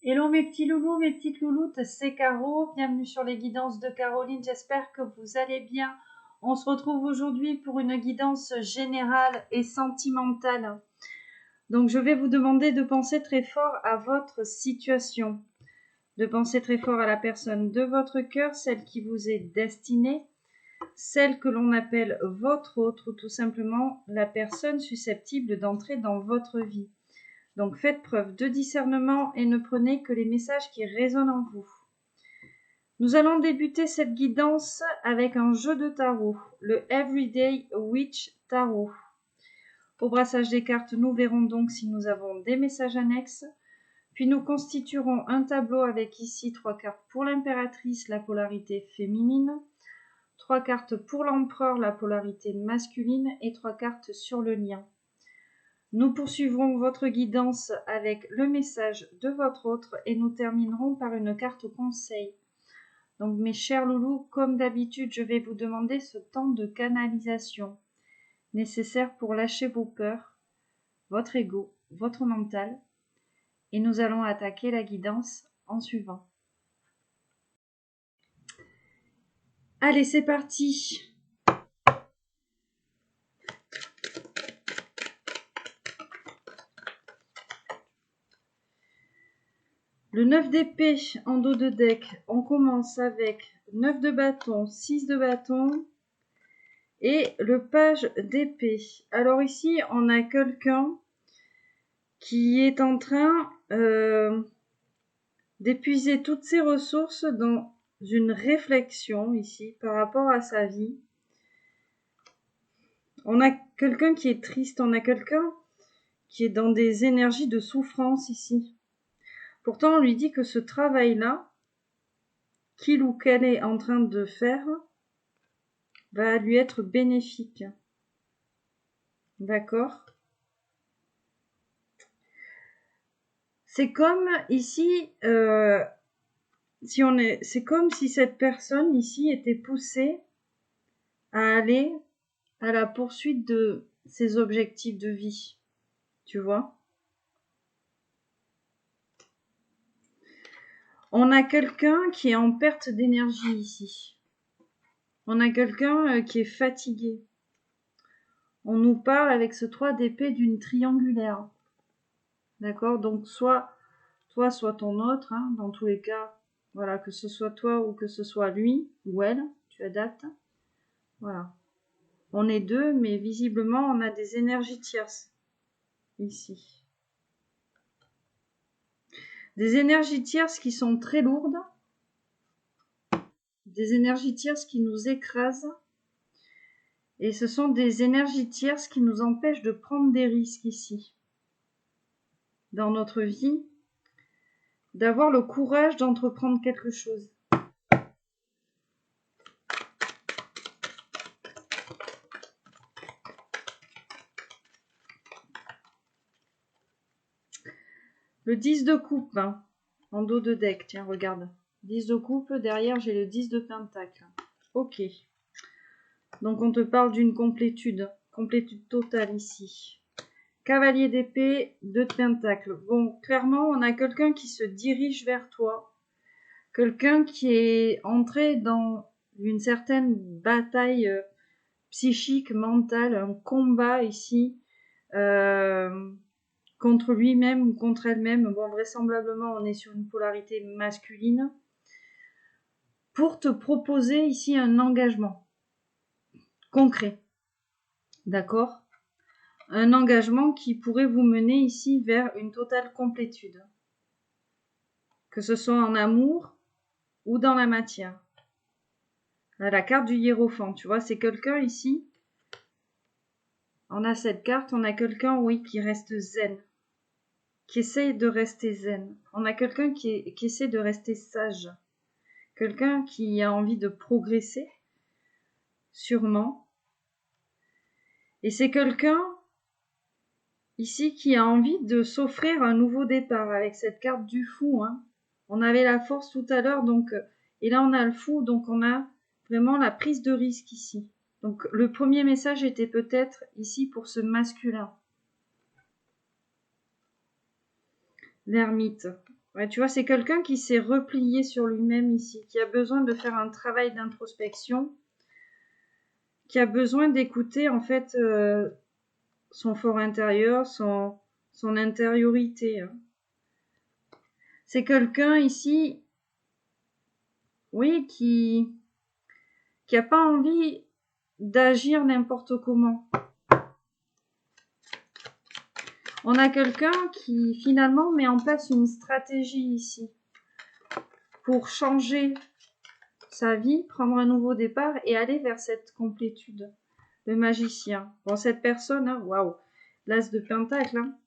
Hello mes petits loulous, mes petites louloutes, c'est Caro, bienvenue sur les guidances de Caroline, j'espère que vous allez bien. On se retrouve aujourd'hui pour une guidance générale et sentimentale. Donc je vais vous demander de penser très fort à votre situation, de penser très fort à la personne de votre cœur, celle qui vous est destinée, celle que l'on appelle votre autre ou tout simplement la personne susceptible d'entrer dans votre vie. Donc faites preuve de discernement et ne prenez que les messages qui résonnent en vous. Nous allons débuter cette guidance avec un jeu de tarot, le Everyday Witch Tarot. Au brassage des cartes, nous verrons donc si nous avons des messages annexes, puis nous constituerons un tableau avec ici 3 cartes pour l'impératrice, la polarité féminine, 3 cartes pour l'empereur, la polarité masculine et 3 cartes sur le lien. Nous poursuivrons votre guidance avec le message de votre autre et nous terminerons par une carte conseil. Donc mes chers loulous, comme d'habitude, je vais vous demander ce temps de canalisation nécessaire pour lâcher vos peurs, votre ego, votre mental. Et nous allons attaquer la guidance en suivant. Allez, c'est parti! Le 9 d'épée en dos de deck, on commence avec 9 de bâton, 6 de bâton et le page d'épée. Alors ici, on a quelqu'un qui est en train d'épuiser toutes ses ressources dans une réflexion ici par rapport à sa vie. On a quelqu'un qui est triste, on a quelqu'un qui est dans des énergies de souffrance ici. Pourtant, on lui dit que ce travail-là, qu'il ou qu'elle est en train de faire, va lui être bénéfique. D'accord ? C'est comme ici, c'est comme si cette personne ici était poussée à aller à la poursuite de ses objectifs de vie. Tu vois ? On a quelqu'un qui est en perte d'énergie ici. On a quelqu'un qui est fatigué. On nous parle avec ce 3 d'épée d'une triangulaire. D'accord ? Donc soit toi, soit ton autre, hein, dans tous les cas, voilà, que ce soit toi ou que ce soit lui ou elle, tu adaptes. Voilà. On est deux, mais visiblement, on a des énergies tierces ici. Des énergies tierces qui sont très lourdes. Des énergies tierces qui nous écrasent. Et ce sont des énergies tierces qui nous empêchent de prendre des risques ici. Dans notre vie, d'avoir le courage d'entreprendre quelque chose. Le 10 de coupe, hein, en dos de deck, tiens, regarde. 10 de coupe, derrière j'ai le 10 de pentacle. Ok. Donc on te parle d'une complétude totale ici. Cavalier d'épée, 2 de pentacle. Bon, clairement, on a quelqu'un qui se dirige vers toi. Quelqu'un qui est entré dans une certaine bataille psychique, mentale, un combat ici. Contre lui-même ou contre elle-même. Bon, vraisemblablement, on est sur une polarité masculine. Pour te proposer ici un engagement concret. D'accord ? Un engagement qui pourrait vous mener ici vers une totale complétude. Que ce soit en amour ou dans la matière. Là, la carte du hiérophant, tu vois, c'est quelqu'un ici. On a cette carte, on a quelqu'un, oui, qui reste zen. Qui essaye de rester zen. On a quelqu'un qui essaie de rester sage. Quelqu'un qui a envie de progresser, sûrement. Et c'est quelqu'un ici qui a envie de s'offrir un nouveau départ avec cette carte du fou. Hein. On avait la force tout à l'heure, donc et là on a le fou, donc on a vraiment la prise de risque ici. Donc le premier message était peut-être ici pour ce masculin. L'ermite. Ouais, tu vois, c'est quelqu'un qui s'est replié sur lui-même ici, qui a besoin de faire un travail d'introspection, qui a besoin d'écouter en fait son fort intérieur, son intériorité. Hein. C'est quelqu'un ici, oui, qui a pas envie d'agir n'importe comment. On a quelqu'un qui finalement met en place une stratégie ici pour changer sa vie, prendre un nouveau départ et aller vers cette complétude. Le magicien. Bon, cette personne, hein, waouh, l'as de pentacle. Hein.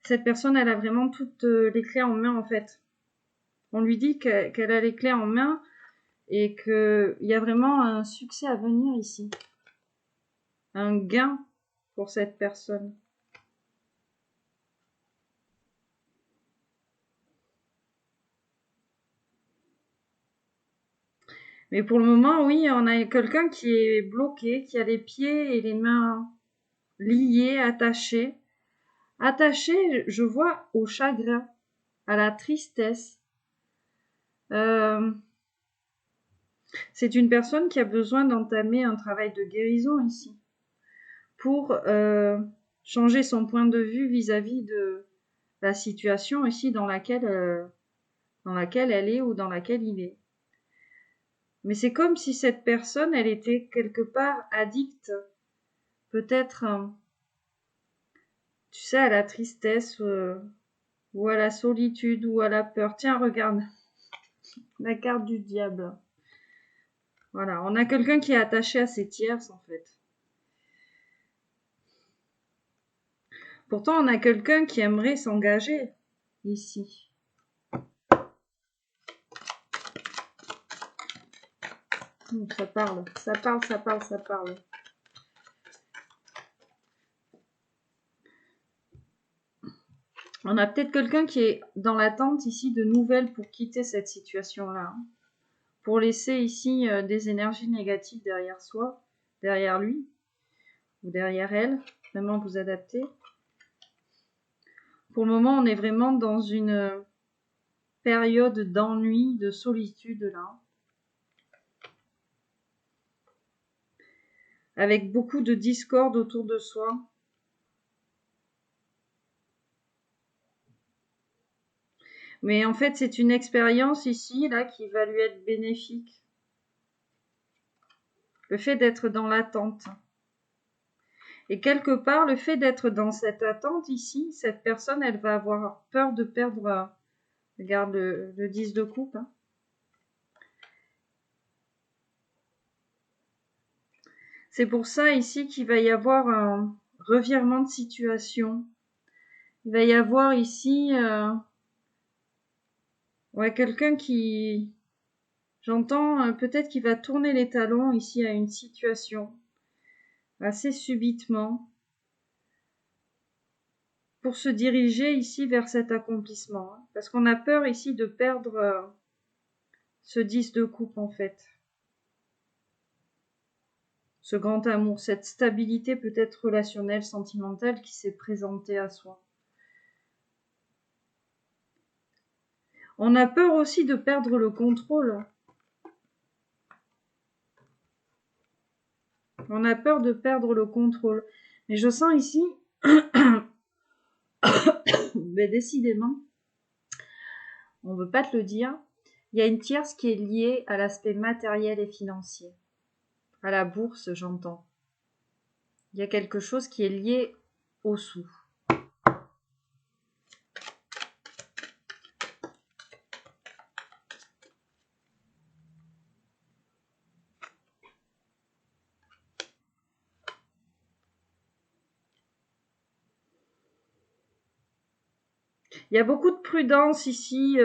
Cette personne, elle a vraiment toutes les clés en main en fait. On lui dit qu'elle a les clés en main et qu'il y a vraiment un succès à venir ici. Un gain pour cette personne. Mais pour le moment, oui, on a quelqu'un qui est bloqué, qui a les pieds et les mains liés, attachés. Attachés, je vois, au chagrin, à la tristesse. C'est une personne qui a besoin d'entamer un travail de guérison ici pour changer son point de vue vis-à-vis de la situation ici dans laquelle elle est ou dans laquelle il est. Mais c'est comme si cette personne, elle était quelque part addicte, peut-être, tu sais, à la tristesse ou à la solitude ou à la peur. Tiens, regarde, la carte du diable. Voilà, on a quelqu'un qui est attaché à ses tierces en fait. Pourtant, on a quelqu'un qui aimerait s'engager ici. Ça parle, ça parle, ça parle, ça parle. On a peut-être quelqu'un qui est dans l'attente ici de nouvelles pour quitter cette situation-là. Hein. Pour laisser ici des énergies négatives derrière soi, derrière lui, ou derrière elle. Vraiment vous adapter. Pour le moment, on est vraiment dans une période d'ennui, de solitude là. Avec beaucoup de discorde autour de soi. Mais en fait, c'est une expérience ici, là, qui va lui être bénéfique. Le fait d'être dans l'attente. Et quelque part, le fait d'être dans cette attente ici, cette personne, elle va avoir peur de perdre, regarde le 10 de coupe. Hein. C'est pour ça ici qu'il va y avoir un revirement de situation. Il va y avoir ici ouais, quelqu'un qui, j'entends, peut-être qu'il va tourner les talons ici à une situation assez subitement pour se diriger ici vers cet accomplissement. Hein, parce qu'on a peur ici de perdre ce 10 de coupe en fait. Ce grand amour, cette stabilité peut-être relationnelle, sentimentale qui s'est présentée à soi. On a peur aussi de perdre le contrôle. On a peur de perdre le contrôle. Mais je sens ici, mais décidément, on ne veut pas te le dire, il y a une tierce qui est liée à l'aspect matériel et financier. À la bourse, j'entends. Il y a quelque chose qui est lié au sous. Il y a beaucoup de prudence ici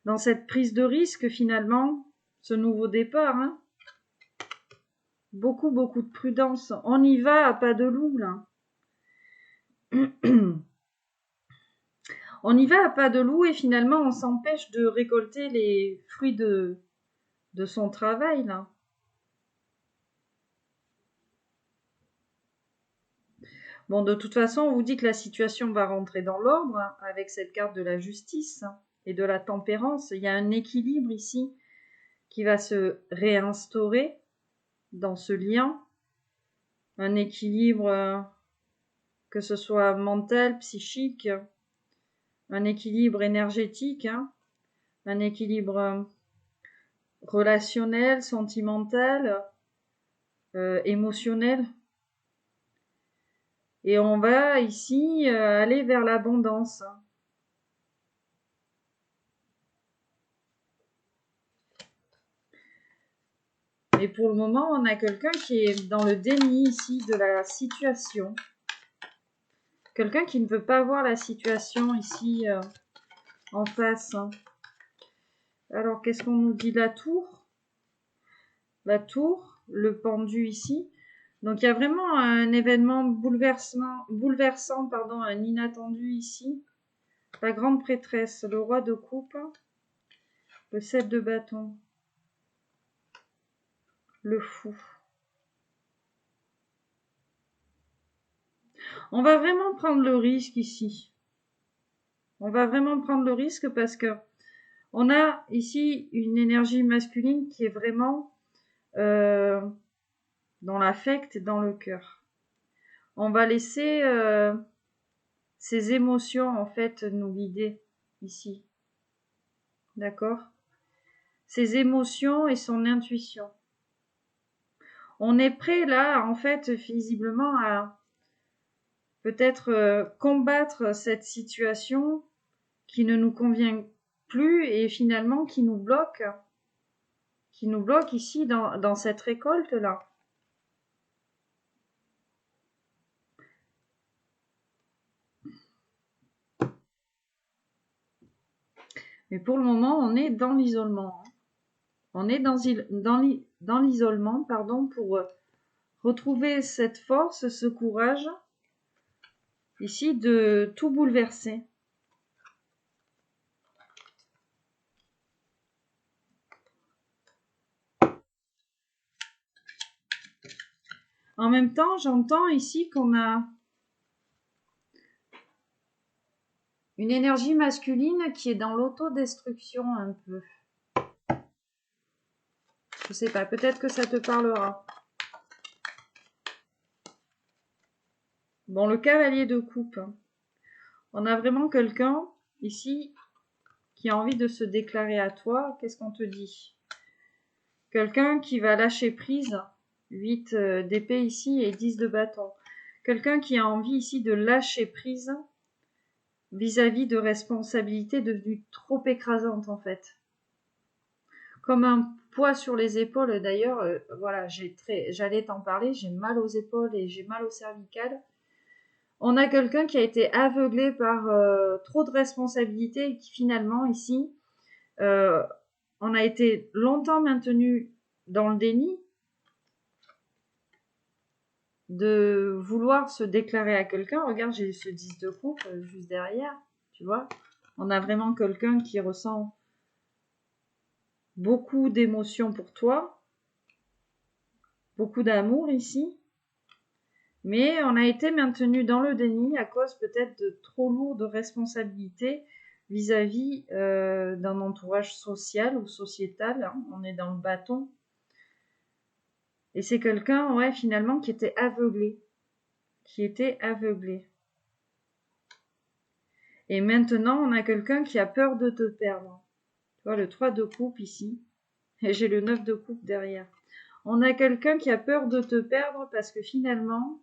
dans cette prise de risque finalement, ce nouveau départ. Hein. Beaucoup de prudence. On y va à pas de loup là. On y va à pas de loup et finalement on s'empêche de récolter les fruits de son travail là. Bon, de toute façon, on vous dit que la situation va rentrer dans l'ordre hein, avec cette carte de la justice hein, et de la tempérance. Il y a un équilibre ici qui va se réinstaurer dans ce lien. Un équilibre, que ce soit mental, psychique, un équilibre énergétique, hein, un équilibre relationnel, sentimental, émotionnel. Et on va ici aller vers l'abondance. Et pour le moment, on a quelqu'un qui est dans le déni ici de la situation. Quelqu'un qui ne veut pas voir la situation ici en face. Alors, qu'est-ce qu'on nous dit? La tour. La tour, le pendu ici. Donc, il y a vraiment un événement bouleversant, pardon, un inattendu ici. La grande prêtresse, le roi de coupe, le 7 de bâton, le fou. On va vraiment prendre le risque ici. On va vraiment prendre le risque parce que on a ici une énergie masculine qui est vraiment dans l'affect, dans le cœur. On va laisser ses émotions en fait nous guider ici. D'accord? Ses émotions et son intuition. On est prêt là en fait visiblement à peut-être combattre cette situation qui ne nous convient plus et finalement qui nous bloque ici dans cette récolte-là. Mais pour le moment, on est dans l'isolement. On est dans l'isolement, pardon, pour retrouver cette force, ce courage, ici, de tout bouleverser. En même temps, j'entends ici qu'on a une énergie masculine qui est dans l'autodestruction un peu. Je sais pas, peut-être que ça te parlera. Bon, le cavalier de coupe. On a vraiment quelqu'un ici qui a envie de se déclarer à toi. Qu'est-ce qu'on te dit? Quelqu'un qui va lâcher prise. 8 d'épée ici et 10 de bâton. Quelqu'un qui a envie ici de lâcher prise vis-à-vis de responsabilités devenues trop écrasantes en fait. Comme un poids sur les épaules d'ailleurs, voilà, j'allais t'en parler, j'ai mal aux épaules et j'ai mal au cervical. On a quelqu'un qui a été aveuglé par trop de responsabilités et qui finalement ici, on a été longtemps maintenu dans le déni de vouloir se déclarer à quelqu'un. Regarde, j'ai ce 10 de coupe juste derrière, tu vois. On a vraiment quelqu'un qui ressent beaucoup d'émotions pour toi, beaucoup d'amour ici, mais on a été maintenu dans le déni à cause peut-être de trop lourdes responsabilités vis-à-vis d'un entourage social ou sociétal. Hein. On est dans le bâton. Et c'est quelqu'un, ouais, finalement, qui était aveuglé. Et maintenant, on a quelqu'un qui a peur de te perdre. Tu vois, le 3 de coupe ici. Et j'ai le 9 de coupe derrière. On a quelqu'un qui a peur de te perdre parce que finalement,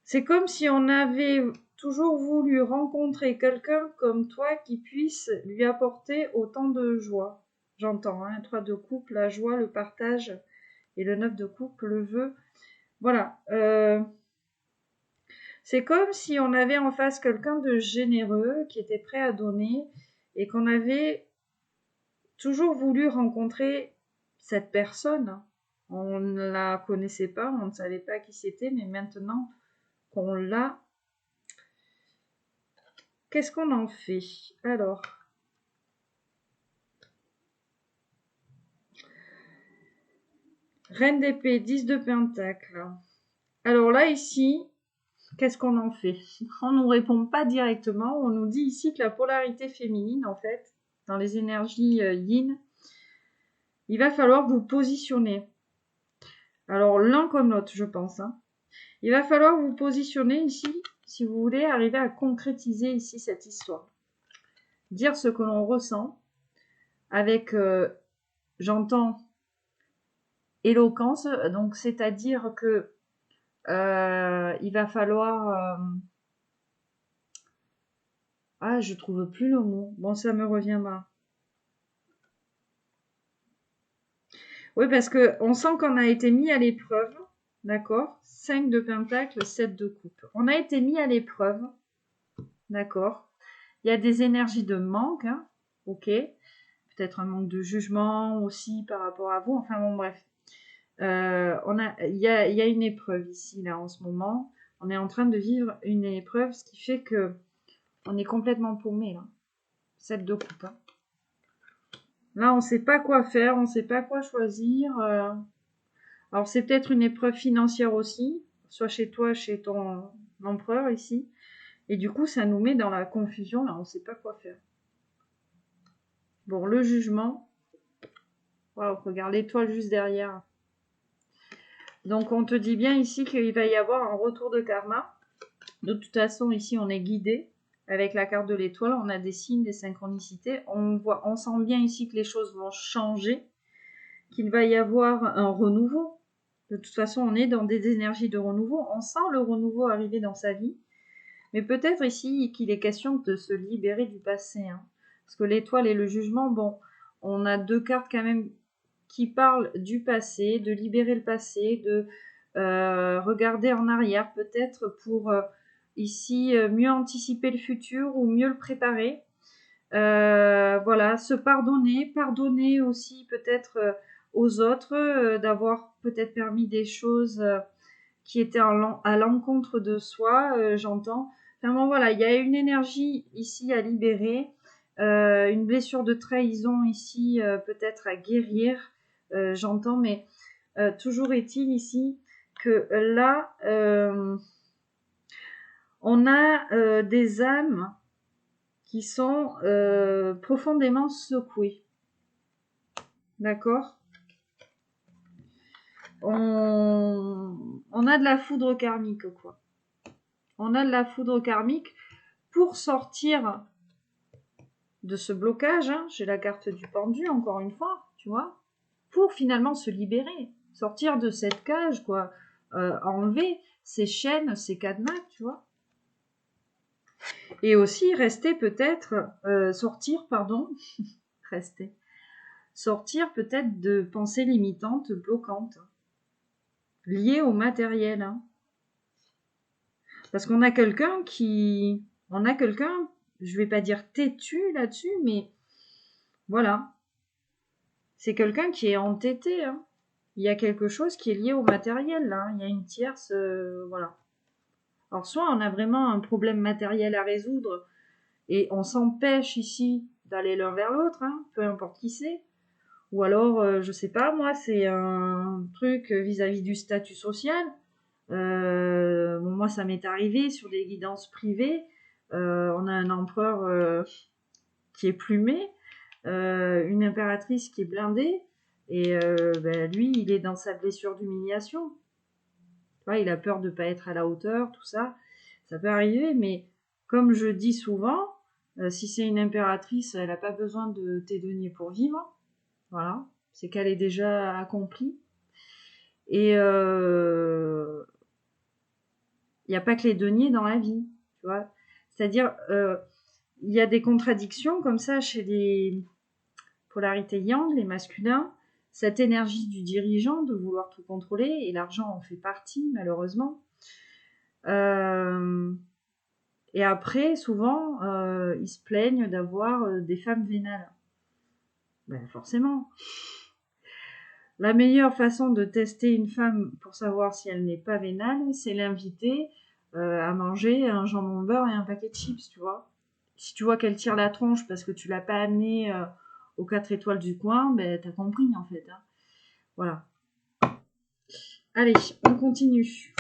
c'est comme si on avait toujours voulu rencontrer quelqu'un comme toi qui puisse lui apporter autant de joie. J'entends, hein, 3 de coupe, la joie, le partage, et le 9 de coupe, le vœu. Voilà. C'est comme si on avait en face quelqu'un de généreux, qui était prêt à donner, et qu'on avait toujours voulu rencontrer cette personne. On ne la connaissait pas, on ne savait pas qui c'était, mais maintenant qu'on l'a, qu'est-ce qu'on en fait? Alors, Reine d'épée, 10 de pentacle. Alors là, ici, qu'est-ce qu'on en fait? On ne nous répond pas directement. On nous dit ici que la polarité féminine, en fait, dans les énergies yin, il va falloir vous positionner. Alors, l'un comme l'autre, je pense. Hein. Il va falloir vous positionner ici, si vous voulez arriver à concrétiser ici cette histoire. Dire ce que l'on ressent avec, j'entends, éloquence. Donc, c'est-à-dire que il va falloir... Ah, je trouve plus le mot. Bon, ça me reviendra. Oui, parce que on sent qu'on a été mis à l'épreuve, d'accord? 5 de pentacle, 7 de coupe. On a été mis à l'épreuve, d'accord? Il y a des énergies de manque, hein, ok? Peut-être un manque de jugement aussi par rapport à vous. Enfin bon, bref. Il y a une épreuve ici, là, en ce moment. On est en train de vivre une épreuve, ce qui fait que on est complètement paumé, là. 7 de coupe, hein. Là, on ne sait pas quoi faire, on ne sait pas quoi choisir. Alors, c'est peut-être une épreuve financière aussi, soit chez toi, chez ton empereur ici. Et du coup, ça nous met dans la confusion, là, on ne sait pas quoi faire. Bon, le jugement. Waouh, regarde l'étoile juste derrière. Donc, on te dit bien ici qu'il va y avoir un retour de karma. De toute façon, ici, on est guidé. Avec la carte de l'étoile, on a des signes, des synchronicités. On sent bien ici que les choses vont changer, qu'il va y avoir un renouveau. De toute façon, on est dans des énergies de renouveau. On sent le renouveau arriver dans sa vie. Mais peut-être ici qu'il est question de se libérer du passé. Hein. Parce que l'étoile et le jugement, bon, on a deux cartes quand même qui parlent du passé, de libérer le passé, de regarder en arrière peut-être pour ici mieux anticiper le futur ou mieux le préparer. Voilà, se pardonner aussi peut-être aux autres, d'avoir peut-être permis des choses qui étaient à l'encontre de soi, j'entends. Enfin bon, voilà, il y a une énergie ici à libérer, une blessure de trahison ici peut-être à guérir, j'entends, mais toujours est-il ici que là, on a des âmes qui sont profondément secouées. D'accord? On a de la foudre karmique, quoi. On a de la foudre karmique pour sortir de ce blocage. Hein, j'ai la carte du pendu, encore une fois, tu vois, pour finalement se libérer, sortir de cette cage, quoi, enlever ces chaînes, ces cadenas, tu vois. Et aussi rester peut-être, sortir peut-être de pensées limitantes, bloquantes, liées au matériel. Hein. Parce qu'on a quelqu'un je vais pas dire têtu là-dessus, mais voilà. C'est quelqu'un qui est entêté. Hein. Il y a quelque chose qui est lié au matériel, là. Il y a une tierce, voilà. Alors, soit on a vraiment un problème matériel à résoudre et on s'empêche ici d'aller l'un vers l'autre, hein, peu importe qui c'est. Ou alors, je sais pas, moi, c'est un truc vis-à-vis du statut social. Bon, moi, ça m'est arrivé sur des guidances privées. On a un empereur qui est plumé, une impératrice qui est blindée, et lui, il est dans sa blessure d'humiliation. Ouais, il a peur de ne pas être à la hauteur, tout ça. Ça peut arriver, mais comme je dis souvent, si c'est une impératrice, elle n'a pas besoin de tes deniers pour vivre. Voilà, c'est qu'elle est déjà accomplie. Et il n'y a pas que les deniers dans la vie, tu vois. C'est-à-dire, il y a des contradictions comme ça chez les polarités yang, les masculins. Cette énergie du dirigeant de vouloir tout contrôler, et l'argent en fait partie, malheureusement. Et après, souvent, ils se plaignent d'avoir des femmes vénales. Ben, forcément. La meilleure façon de tester une femme pour savoir si elle n'est pas vénale, c'est l'inviter à manger un jambon beurre et un paquet de chips, tu vois. Si tu vois qu'elle tire la tronche parce que tu l'as pas amenée aux 4 étoiles du coin, ben t'as compris en fait. Hein. Voilà. Allez, on continue.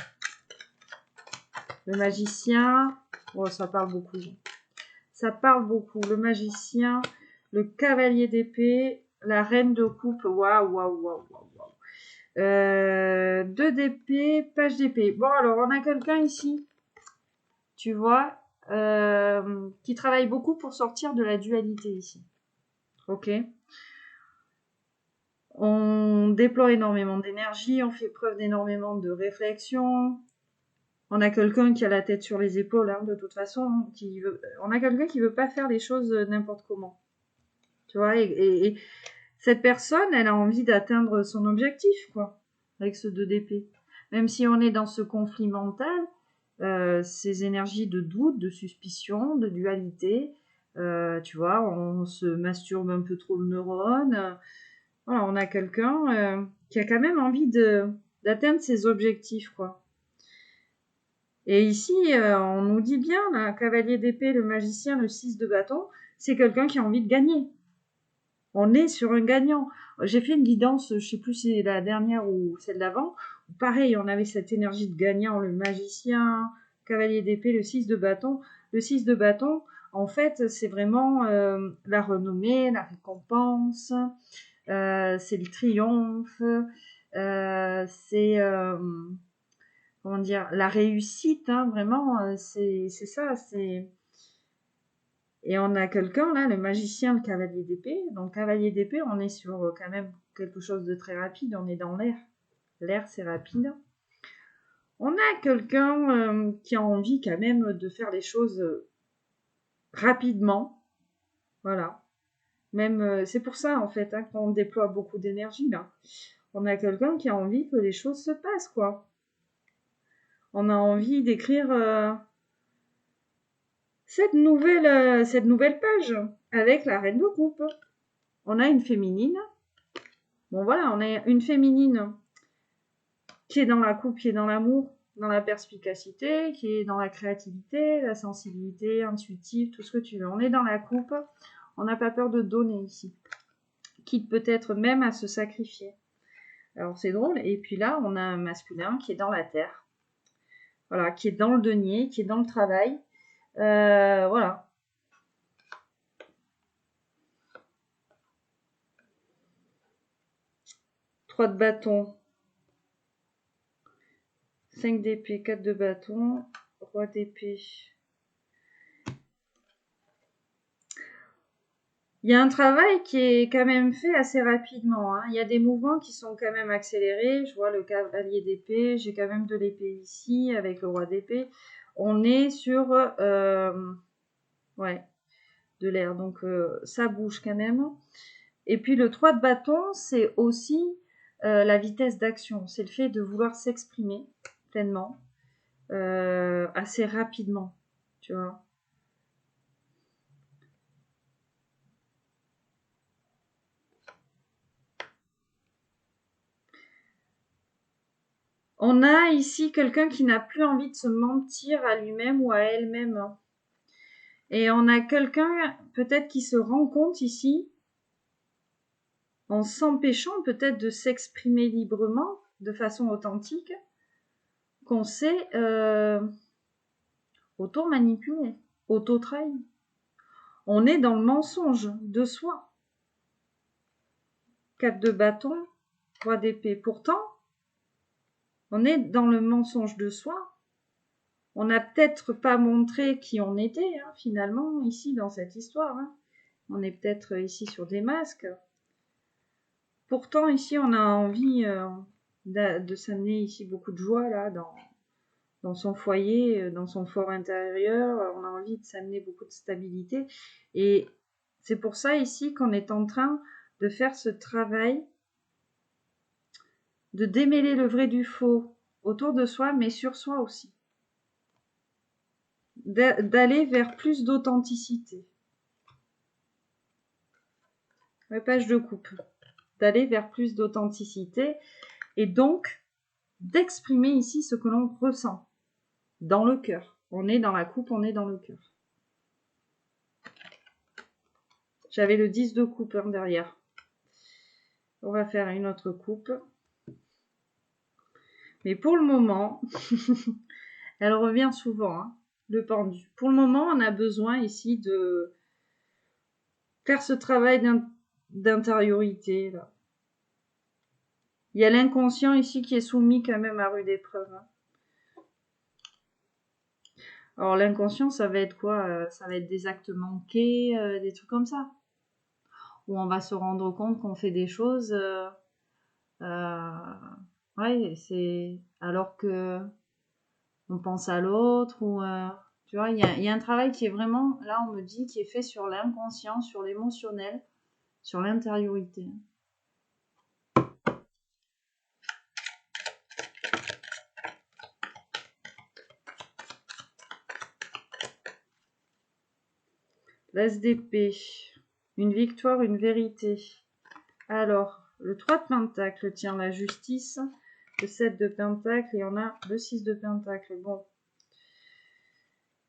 Le magicien. Oh, ça parle beaucoup. Ça parle beaucoup. Le magicien, le cavalier d'épée, la reine de coupe. Waouh, waouh, waouh, waouh. 2 d'épée, page d'épée. Bon, alors, on a quelqu'un ici, tu vois, qui travaille beaucoup pour sortir de la dualité ici. Ok. On déploie énormément d'énergie, on fait preuve d'énormément de réflexion. On a quelqu'un qui a la tête sur les épaules, hein, de toute façon. On a quelqu'un qui veut pas faire les choses n'importe comment. Tu vois, et cette personne, elle a envie d'atteindre son objectif, quoi, avec ce 2 d'épée. Même si on est dans ce conflit mental, ces énergies de doute, de suspicion, de dualité, tu vois, on se masturbe un peu trop le neurone. Voilà, on a quelqu'un qui a quand même envie d'atteindre ses objectifs, quoi. Et ici, on nous dit bien, là, cavalier d'épée, le magicien, le 6 de bâton, c'est quelqu'un qui a envie de gagner. On est sur un gagnant. J'ai fait une guidance, je sais plus si c'est la dernière ou celle d'avant. Pareil, on avait cette énergie de gagnant, le magicien, cavalier d'épée, le 6 de bâton. Le 6 de bâton, en fait, c'est vraiment la renommée, la récompense, c'est le triomphe, c'est comment dire, la réussite, hein, vraiment, c'est ça, c'est... Et on a quelqu'un, là, le magicien, le cavalier d'épée. Donc, cavalier d'épée, on est sur quand même quelque chose de très rapide, on est dans l'air. L'air, c'est rapide. On a quelqu'un qui a envie quand même de faire les choses rapidement. Voilà. Même, c'est pour ça, en fait, hein, qu'on déploie beaucoup d'énergie, là. On a quelqu'un qui a envie que les choses se passent, quoi. On a envie d'écrire cette nouvelle page avec la reine de coupe. On a une féminine. Bon, voilà, on a une féminine qui est dans la coupe, qui est dans l'amour, dans la perspicacité, qui est dans la créativité, la sensibilité, intuitive, tout ce que tu veux. On est dans la coupe. On n'a pas peur de donner ici. Quitte peut-être même à se sacrifier. Alors, c'est drôle. Et puis là, on a un masculin qui est dans la terre. Voilà, qui est dans le denier, qui est dans le travail. Voilà. Trois de bâton. 5 d'épée, 4 de bâton, roi d'épée. Il y a un travail qui est quand même fait assez rapidement, hein. Il y a des mouvements qui sont quand même accélérés. Je vois le cavalier d'épée, j'ai quand même de l'épée ici avec le roi d'épée. On est sur ouais, de l'air, donc ça bouge quand même. Et puis le 3 de bâton, c'est aussi la vitesse d'action. C'est le fait de vouloir s'exprimer pleinement, assez rapidement, tu vois. On a ici quelqu'un qui n'a plus envie de se mentir à lui-même ou à elle-même. Et on a quelqu'un peut-être qui se rend compte ici, en s'empêchant peut-être de s'exprimer librement, de façon authentique, qu'on s'est auto-manipulé, auto-trahi. On est dans le mensonge de soi. 4 de bâton, 3 d'épée. Pourtant, on est dans le mensonge de soi. On n'a peut-être pas montré qui on était, hein, finalement, ici, dans cette histoire. Hein. On est peut-être ici sur des masques. Pourtant, ici, on a envie de s'amener ici beaucoup de joie, là, dans son foyer, dans son fort intérieur. On a envie de s'amener beaucoup de stabilité. Et c'est pour ça, ici, qu'on est en train de faire ce travail de démêler le vrai du faux autour de soi, mais sur soi aussi. D'aller vers plus d'authenticité. La page de coupe. D'aller vers plus d'authenticité et donc d'exprimer ici ce que l'on ressent dans le cœur. On est dans la coupe, on est dans le cœur. J'avais le 10 de coupe derrière. On va faire une autre coupe. Mais pour le moment, elle revient souvent, hein, le pendu. Pour le moment, on a besoin ici de faire ce travail d'intériorité, là. Il y a l'inconscient ici qui est soumis quand même à rude épreuve, hein. Alors l'inconscient, ça va être quoi? Ça va être des actes manqués, des trucs comme ça. Où on va se rendre compte qu'on fait des choses, ouais, c'est alors que on pense à l'autre ou tu vois, il y a un travail qui est vraiment, là on me dit, qui est fait sur l'inconscient, sur l'émotionnel, sur l'intériorité. L'as d'épée, une victoire, une vérité. Alors, le 3 de pentacle tient la justice, le 7 de pentacle et on a le 6 de pentacle. Bon,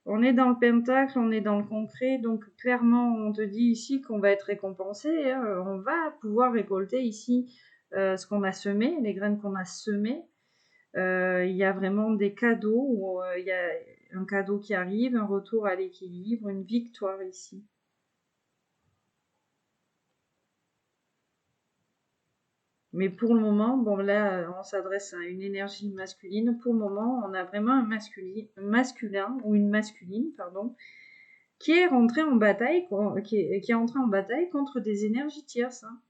on est dans le pentacle, on est dans le concret, donc clairement on te dit ici qu'on va être récompensé, hein, on va pouvoir récolter ici ce qu'on a semé, les graines qu'on a semées. Il y a vraiment des cadeaux, où, il y a un cadeau qui arrive, un retour à l'équilibre, une victoire ici. Mais pour le moment, bon là, on s'adresse à une énergie masculine. Pour le moment, on a vraiment un masculin ou une masculine, pardon, qui est rentré en bataille, qui est entré en bataille contre des énergies tierces, hein.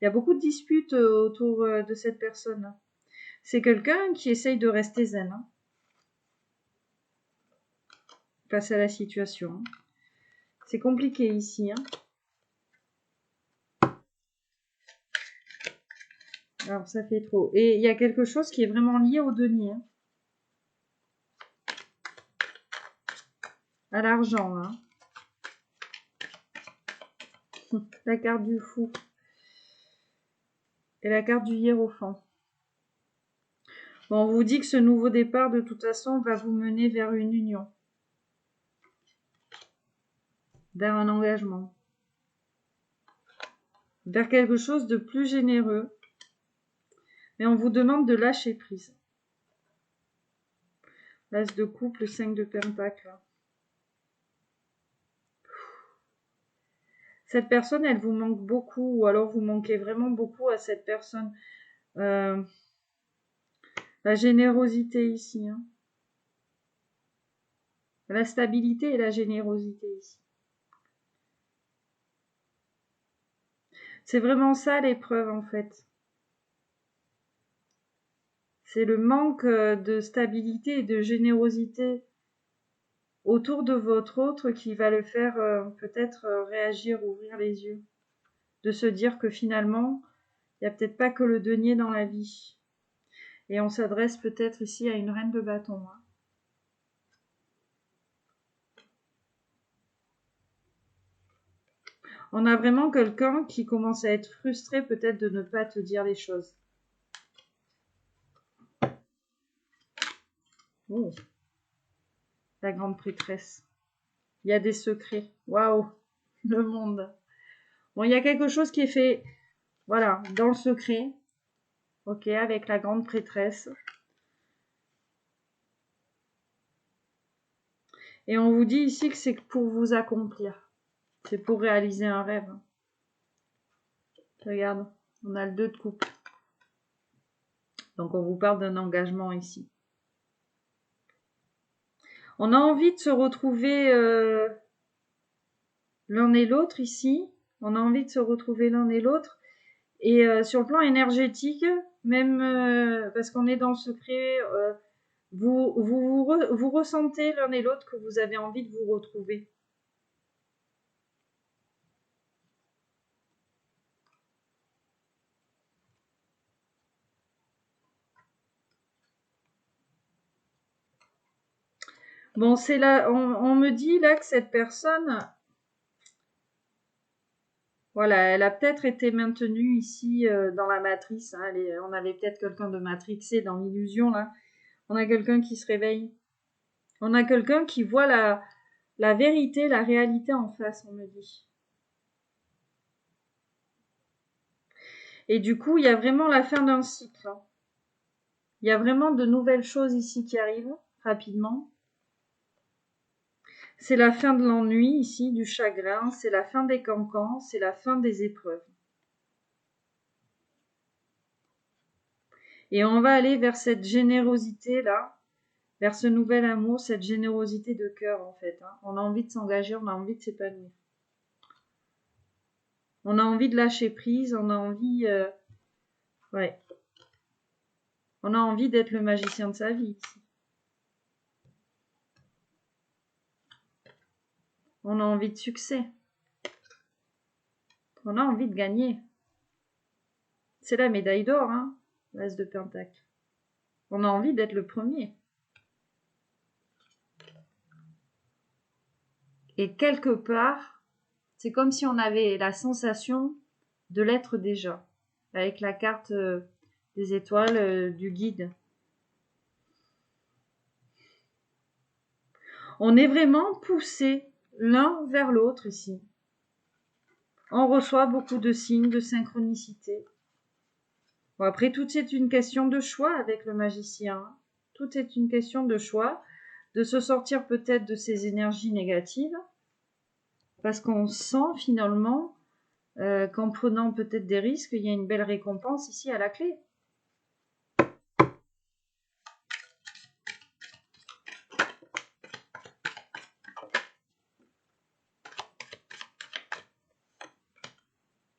Il y a beaucoup de disputes autour de cette personne. C'est quelqu'un qui essaye de rester zen, hein, face à la situation, hein. C'est compliqué ici, hein. Alors ça fait trop. Et il y a quelque chose qui est vraiment lié au denier, hein, à l'argent, hein. La carte du fou et la carte du hiérophant. Bon, on vous dit que ce nouveau départ, de toute façon, va vous mener vers une union, vers un engagement, vers quelque chose de plus généreux. Mais on vous demande de lâcher prise. L'as de coupe, le 5 de pentacle. Cette personne, elle vous manque beaucoup, ou alors vous manquez vraiment beaucoup à cette personne. La générosité ici, hein. La stabilité et la générosité ici. C'est vraiment ça l'épreuve en fait. C'est le manque de stabilité et de générosité autour de votre autre qui va le faire peut-être réagir, ouvrir les yeux. De se dire que finalement, il n'y a peut-être pas que le denier dans la vie. Et on s'adresse peut-être ici à une reine de bâton, hein. On a vraiment quelqu'un qui commence à être frustré peut-être de ne pas te dire les choses. Oh, la grande prêtresse. Il y a des secrets. Waouh, le monde. Bon, il y a quelque chose qui est fait, voilà, dans le secret. Ok, avec la grande prêtresse. Et on vous dit ici que c'est pour vous accomplir. C'est pour réaliser un rêve. Regarde, on a le 2 de coupe. Donc on vous parle d'un engagement ici. On a envie de se retrouver l'un et l'autre ici. On a envie de se retrouver l'un et l'autre. Et sur le plan énergétique, même parce qu'on est dans le secret, vous ressentez l'un et l'autre que vous avez envie de vous retrouver. Bon, c'est là, on me dit là que cette personne, voilà, elle a peut-être été maintenue ici dans la matrice, hein, on avait peut-être quelqu'un de matrixé dans l'illusion là. On a quelqu'un qui se réveille. On a quelqu'un qui voit la vérité, la réalité en face, on me dit. Et du coup, il y a vraiment la fin d'un cycle, hein. Il y a vraiment de nouvelles choses ici qui arrivent rapidement. C'est la fin de l'ennui ici, du chagrin, c'est la fin des cancans, c'est la fin des épreuves. Et on va aller vers cette générosité-là, vers ce nouvel amour, cette générosité de cœur en fait. Hein. On a envie de s'engager, on a envie de s'épanouir. On a envie de lâcher prise, on a envie... ouais. On a envie d'être le magicien de sa vie ici. On a envie de succès. On a envie de gagner. C'est la médaille d'or, hein, l'As de Pentacle. On a envie d'être le premier. Et quelque part, c'est comme si on avait la sensation de l'être déjà, avec la carte des étoiles du guide. On est vraiment poussé l'un vers l'autre ici. On reçoit beaucoup de signes de synchronicité. Bon, après, tout est une question de choix avec le magicien. Tout est une question de choix, de se sortir peut-être de ces énergies négatives, parce qu'on sent finalement qu'en prenant peut-être des risques, il y a une belle récompense ici à la clé.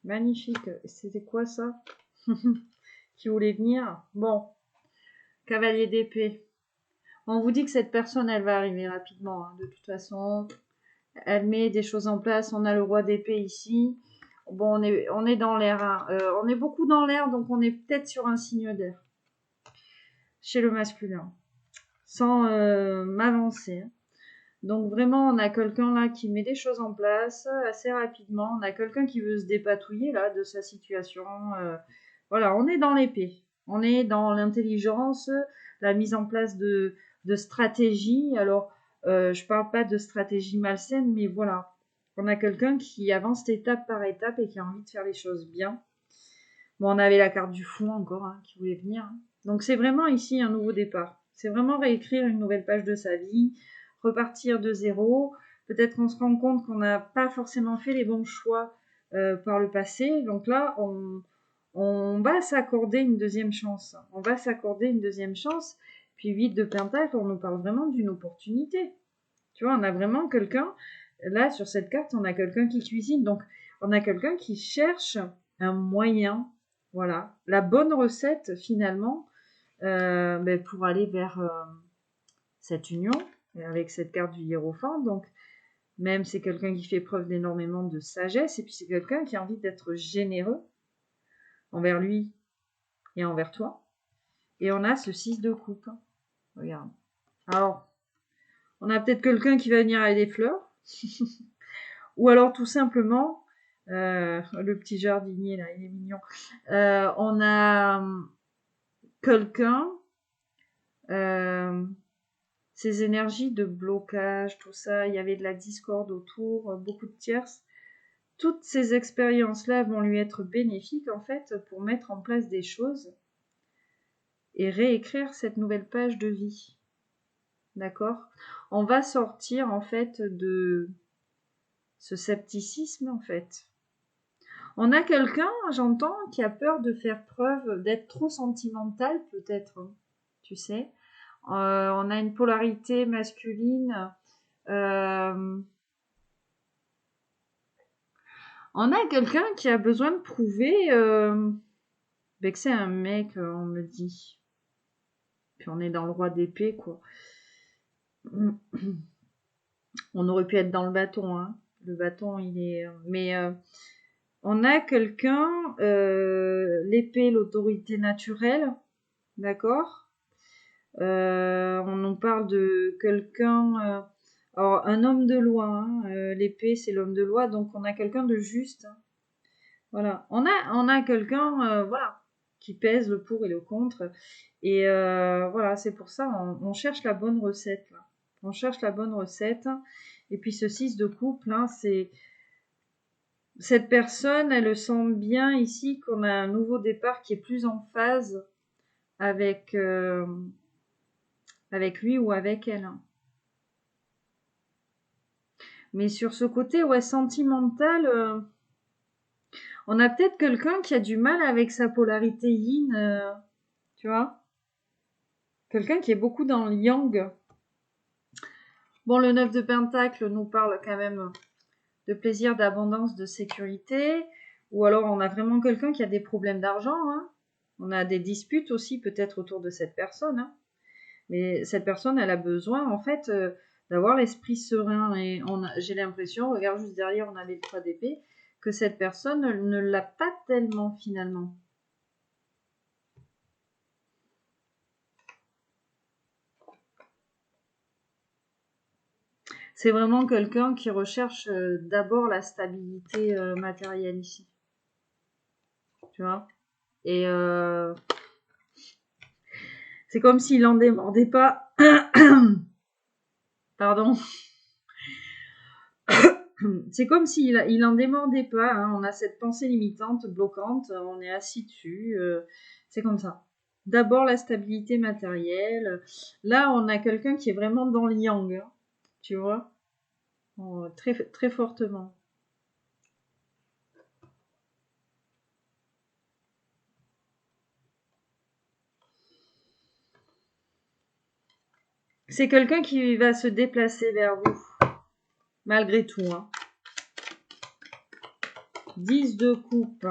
Magnifique. C'était quoi ça? Qui voulait venir? Bon. Cavalier d'épée. On vous dit que cette personne, elle va arriver rapidement. Hein. De toute façon, elle met des choses en place. On a le roi d'épée ici. Bon, on est dans l'air. Hein. On est beaucoup dans l'air, donc on est peut-être sur un signe d'air. Chez le masculin. Sans m'avancer. Hein. Donc vraiment, on a quelqu'un là qui met des choses en place assez rapidement. On a quelqu'un qui veut se dépatouiller là de sa situation. Voilà, on est dans l'épée. On est dans l'intelligence, la mise en place de stratégies. Alors, je parle pas de stratégie malsaine, mais voilà. On a quelqu'un qui avance étape par étape et qui a envie de faire les choses bien. Bon, on avait la carte du fond encore hein, qui voulait venir. Hein. Donc c'est vraiment ici un nouveau départ. C'est vraiment réécrire une nouvelle page de sa vie, repartir de zéro. Peut-être qu'on se rend compte qu'on n'a pas forcément fait les bons choix par le passé. Donc là, on va s'accorder une deuxième chance. On va s'accorder une deuxième chance. Puis 8 de Pentacle, on nous parle vraiment d'une opportunité. Tu vois, on a vraiment quelqu'un, là sur cette carte, on a quelqu'un qui cuisine. Donc on a quelqu'un qui cherche un moyen, voilà, la bonne recette finalement pour aller vers cette union avec cette carte du hiérophant. Donc même c'est quelqu'un qui fait preuve d'énormément de sagesse et puis c'est quelqu'un qui a envie d'être généreux envers lui et envers toi. Et on a ce 6 de coupe. Regarde. Alors, on a peut-être quelqu'un qui va venir avec des fleurs. Ou alors tout simplement, le petit jardinier là, il est mignon. On a quelqu'un, ces énergies de blocage, tout ça, il y avait de la discorde autour, beaucoup de tierces. Toutes ces expériences-là vont lui être bénéfiques en fait pour mettre en place des choses et réécrire cette nouvelle page de vie. D'accord? On va sortir en fait de ce scepticisme en fait. On a quelqu'un, j'entends, qui a peur de faire preuve, d'être trop sentimental peut-être, tu sais. On a une polarité masculine. On a quelqu'un qui a besoin de prouver que c'est un mec, on me dit. Puis on est dans le roi d'épée, quoi. On aurait pu être dans le bâton, hein. Le bâton, il est... Mais on a quelqu'un, l'épée, l'autorité naturelle, d'accord. On nous parle de quelqu'un... alors, un homme de loi, hein, l'épée, c'est l'homme de loi, donc on a quelqu'un de juste. Hein. Voilà. On a quelqu'un, voilà, qui pèse le pour et le contre. Et voilà, c'est pour ça, on cherche la bonne recette, là. On cherche la bonne recette. Et puis ce 6 de couple, hein, c'est... Cette personne, elle sent bien ici qu'on a un nouveau départ qui est plus en phase avec lui ou avec elle. Mais sur ce côté, ouais, sentimental, on a peut-être quelqu'un qui a du mal avec sa polarité yin, tu vois. Quelqu'un qui est beaucoup dans le yang. Bon, le 9 de Pentacle nous parle quand même de plaisir, d'abondance, de sécurité. Ou alors on a vraiment quelqu'un qui a des problèmes d'argent. Hein. On a des disputes aussi peut-être autour de cette personne. Hein. Mais cette personne, elle a besoin en fait d'avoir l'esprit serein. Et j'ai l'impression, regarde juste derrière, on a les 3 d'épée, que cette personne ne l'a pas tellement finalement. C'est vraiment quelqu'un qui recherche d'abord la stabilité matérielle ici. Tu vois. Et c'est comme s'il n'en démordait pas. Pardon. C'est comme s'il n'en démordait pas. Hein. On a cette pensée limitante, bloquante. On est assis dessus. C'est comme ça. D'abord la stabilité matérielle. Là, on a quelqu'un qui est vraiment dans le yang. Hein, tu vois. Très, très fortement. C'est quelqu'un qui va se déplacer vers vous. Malgré tout. Hein. 10 de coupe.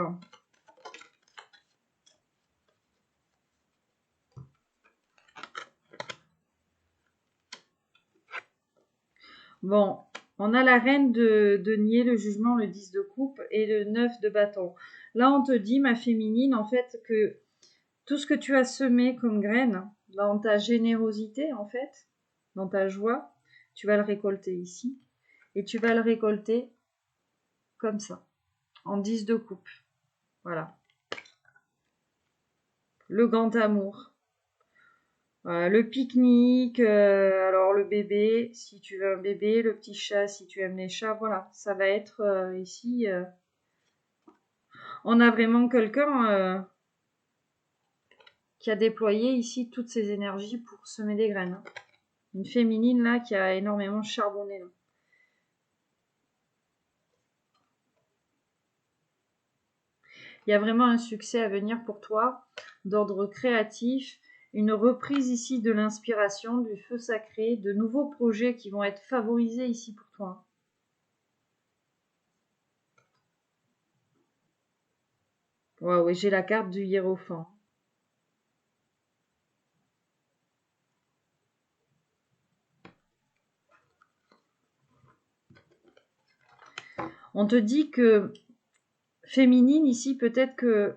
Bon, on a la reine de nier le jugement, le 10 de coupe et le 9 de bâton. Là, on te dit, ma féminine, en fait, que tout ce que tu as semé comme graine dans ta générosité, en fait, dans ta joie, tu vas le récolter ici. Et tu vas le récolter comme ça, en 10 de coupe. Voilà. Le grand amour. Voilà, le pique-nique, alors le bébé, si tu veux un bébé, le petit chat, si tu aimes les chats, voilà, ça va être ici. On a vraiment quelqu'un qui a déployé ici toutes ses énergies pour semer des graines. Hein. Une féminine là qui a énormément charbonné. Là. Il y a vraiment un succès à venir pour toi, d'ordre créatif, une reprise ici de l'inspiration, du feu sacré, de nouveaux projets qui vont être favorisés ici pour toi. Waouh, et j'ai la carte du hiérophant. On te dit que féminine ici, peut-être que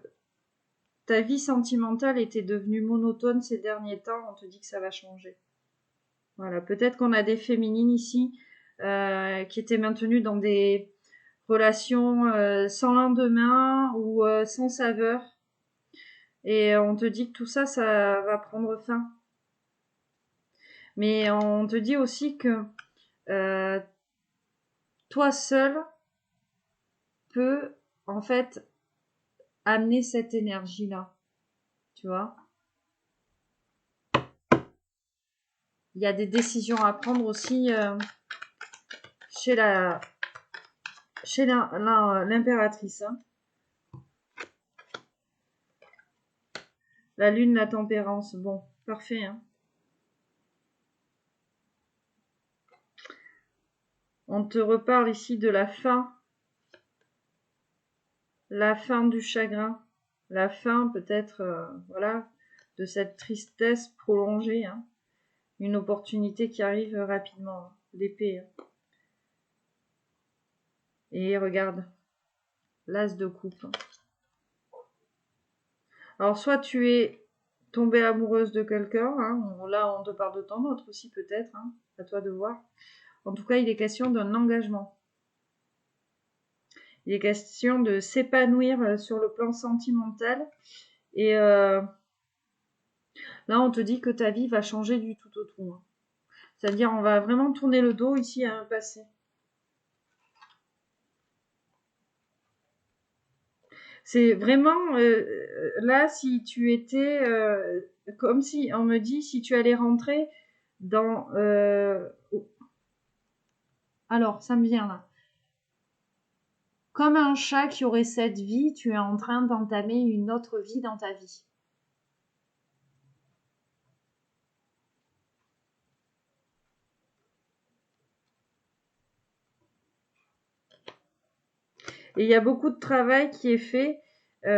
ta vie sentimentale était devenue monotone ces derniers temps, on te dit que ça va changer. Voilà, peut-être qu'on a des féminines ici qui étaient maintenues dans des relations sans lendemain ou sans saveur. Et on te dit que tout ça, ça va prendre fin. Mais on te dit aussi que euh, toi seul peux en fait amener cette énergie-là. Tu vois? Il y a des décisions à prendre aussi chez l'impératrice. Hein. La lune, la tempérance. Bon, parfait. Hein. On te reparle ici de la fin du chagrin, la fin peut-être, voilà, de cette tristesse prolongée. Hein. Une opportunité qui arrive rapidement. Hein. L'épée. Hein. Et regarde, l'as de coupe. Hein. Alors, soit tu es tombée amoureuse de quelqu'un, hein, là on te parle de tant d'autres aussi peut-être, hein, à toi de voir. En tout cas, il est question d'un engagement. Il est question de s'épanouir sur le plan sentimental. Et là, on te dit que ta vie va changer du tout au tout. Hein. C'est-à-dire, on va vraiment tourner le dos ici à un passé. C'est vraiment là, si tu étais comme si on me dit si tu allais rentrer dans alors ça me vient là. Comme un chat qui aurait cette vie, tu es en train d'entamer une autre vie dans ta vie. Et il y a beaucoup de travail qui est fait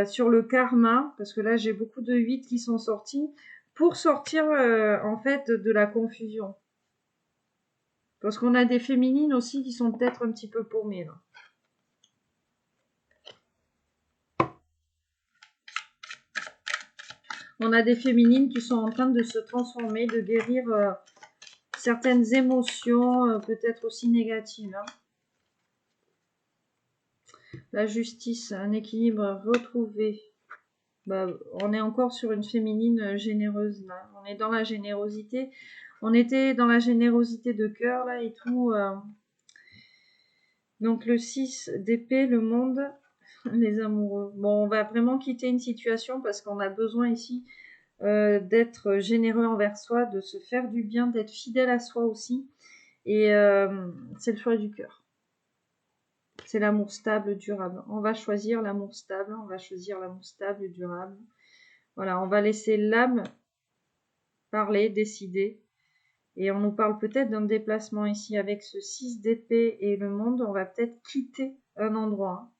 sur le karma, parce que là j'ai beaucoup de 8 qui sont sortis, pour sortir en fait de la confusion. Parce qu'on a des féminines aussi qui sont peut-être un petit peu paumées là. On a des féminines qui sont en train de se transformer, de guérir certaines émotions, peut-être aussi négatives. Hein. La justice, un équilibre retrouvé. Bah, on est encore sur une féminine généreuse là. On est dans la générosité. On était dans la générosité de cœur là et tout. Donc le 6 d'épée, le monde, les amoureux. Bon, on va vraiment quitter une situation parce qu'on a besoin ici d'être généreux envers soi, de se faire du bien, d'être fidèle à soi aussi. Et c'est le choix du cœur. C'est l'amour stable, durable. On va choisir l'amour stable, on va choisir l'amour stable, durable. Voilà, on va laisser l'âme parler, décider. Et on nous parle peut-être d'un déplacement ici avec ce 6 d'épée et le monde. On va peut-être quitter un endroit.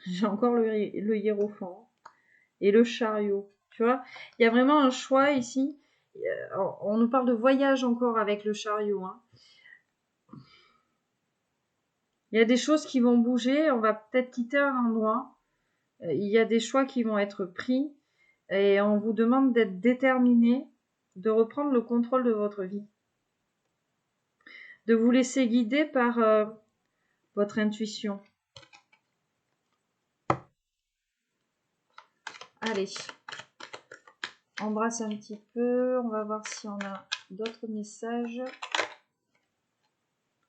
J'ai encore le hiérophant et le chariot. Tu vois, il y a vraiment un choix ici. On nous parle de voyage encore avec le chariot. Hein. Il y a des choses qui vont bouger. On va peut-être quitter un endroit. Il y a des choix qui vont être pris. Et on vous demande d'être déterminé, de reprendre le contrôle de votre vie. De vous laisser guider par votre intuition. Allez, embrasse un petit peu. On va voir si on a d'autres messages.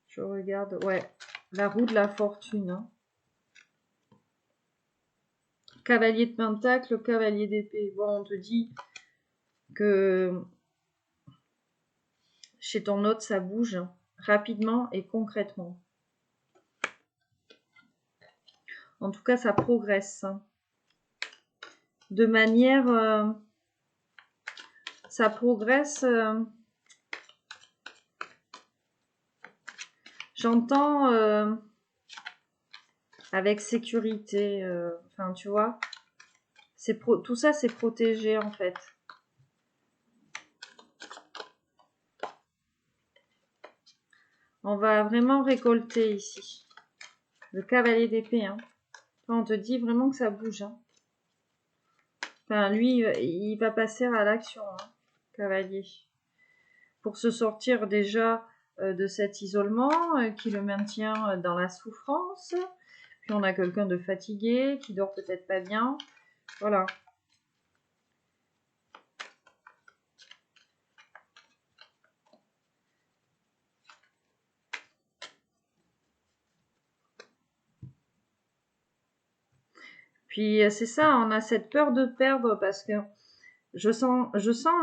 Je regarde. Ouais, la roue de la fortune. Hein. Cavalier de pentacle, cavalier d'épée. Bon, on te dit que chez ton hôte, ça bouge rapidement et concrètement. En tout cas, ça progresse. De manière... ça progresse... j'entends avec sécurité. Enfin, tu vois. Tout ça, c'est protégé, en fait. On va vraiment récolter ici. Le cavalier d'épée. Hein. On te dit vraiment que ça bouge. Hein. Enfin, lui, il va passer à l'action, hein, cavalier. Pour se sortir déjà de cet isolement qui le maintient dans la souffrance. Puis on a quelqu'un de fatigué, qui dort peut-être pas bien. Voilà. Puis c'est ça, on a cette peur de perdre parce que je sens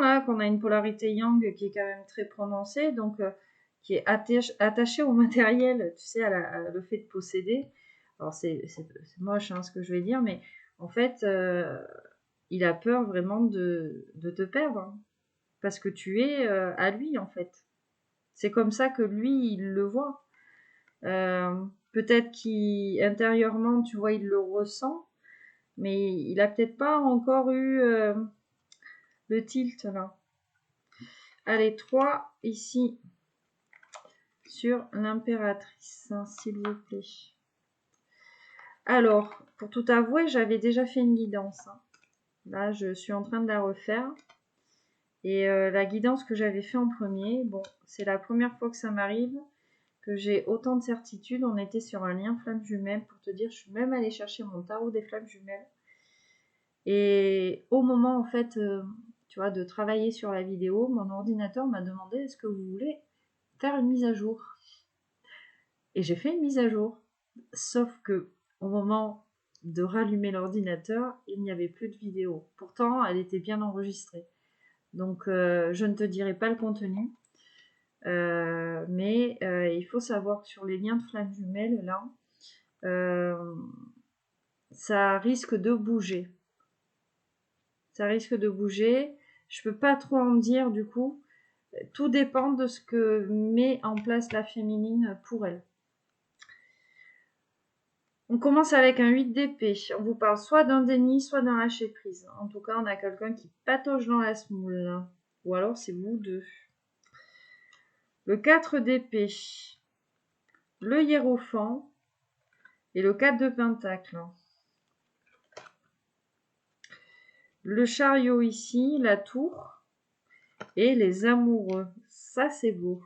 là qu'on a une polarité yang qui est quand même très prononcée, donc qui est attachée au matériel, tu sais, à le fait de posséder. Alors c'est moche hein, ce que je vais dire, mais en fait, il a peur vraiment de te perdre, hein, parce que tu es à lui en fait. C'est comme ça que lui, il le voit. Peut-être qu'intérieurement, tu vois, il le ressent, mais il a peut-être pas encore eu le tilt là. Allez, 3 ici sur l'impératrice, hein, s'il vous plaît. Alors, pour tout avouer, j'avais déjà fait une guidance. Hein. Là, je suis en train de la refaire. Et la guidance que j'avais fait en premier, bon, c'est la première fois que ça m'arrive, que j'ai autant de certitude. On était sur un lien flamme jumelle, pour te dire, je suis même allée chercher mon tarot des flammes jumelles. Et au moment, en fait, tu vois, de travailler sur la vidéo, mon ordinateur m'a demandé, est-ce que vous voulez faire une mise à jour? Et j'ai fait une mise à jour. Sauf que, au moment de rallumer l'ordinateur, il n'y avait plus de vidéo. Pourtant, elle était bien enregistrée. Donc, je ne te dirai pas le contenu. Mais il faut savoir que sur les liens de flammes jumelles, là, ça risque de bouger. Ça risque de bouger. Je peux pas trop en dire du coup. Tout dépend de ce que met en place la féminine pour elle. On commence avec un 8 d'épée. On vous parle soit d'un déni, soit d'un lâcher prise. En tout cas, on a quelqu'un qui patauge dans la semoule. Ou alors c'est vous deux. Le 4 d'épée. Le hiérophant. Et le 4 de pentacle. Le chariot ici, la tour. Et les amoureux. Ça, c'est beau.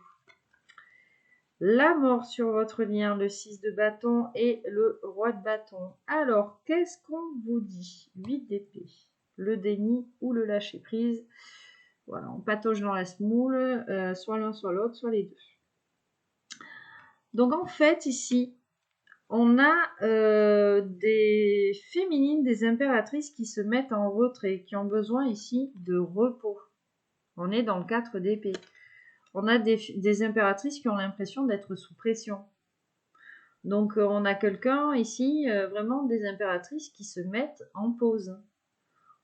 La mort sur votre lien, le 6 de bâton et le roi de bâton. Alors, qu'est-ce qu'on vous dit? 8 d'épée. Le déni ou le lâcher prise. Voilà, on patauge dans la semoule, soit l'un, soit l'autre, soit les deux. Donc, en fait, ici, on a des féminines, des impératrices qui se mettent en retrait, qui ont besoin ici de repos. On est dans le 4 d'épée. On a des impératrices qui ont l'impression d'être sous pression. Donc, on a quelqu'un ici, vraiment des impératrices qui se mettent en pause,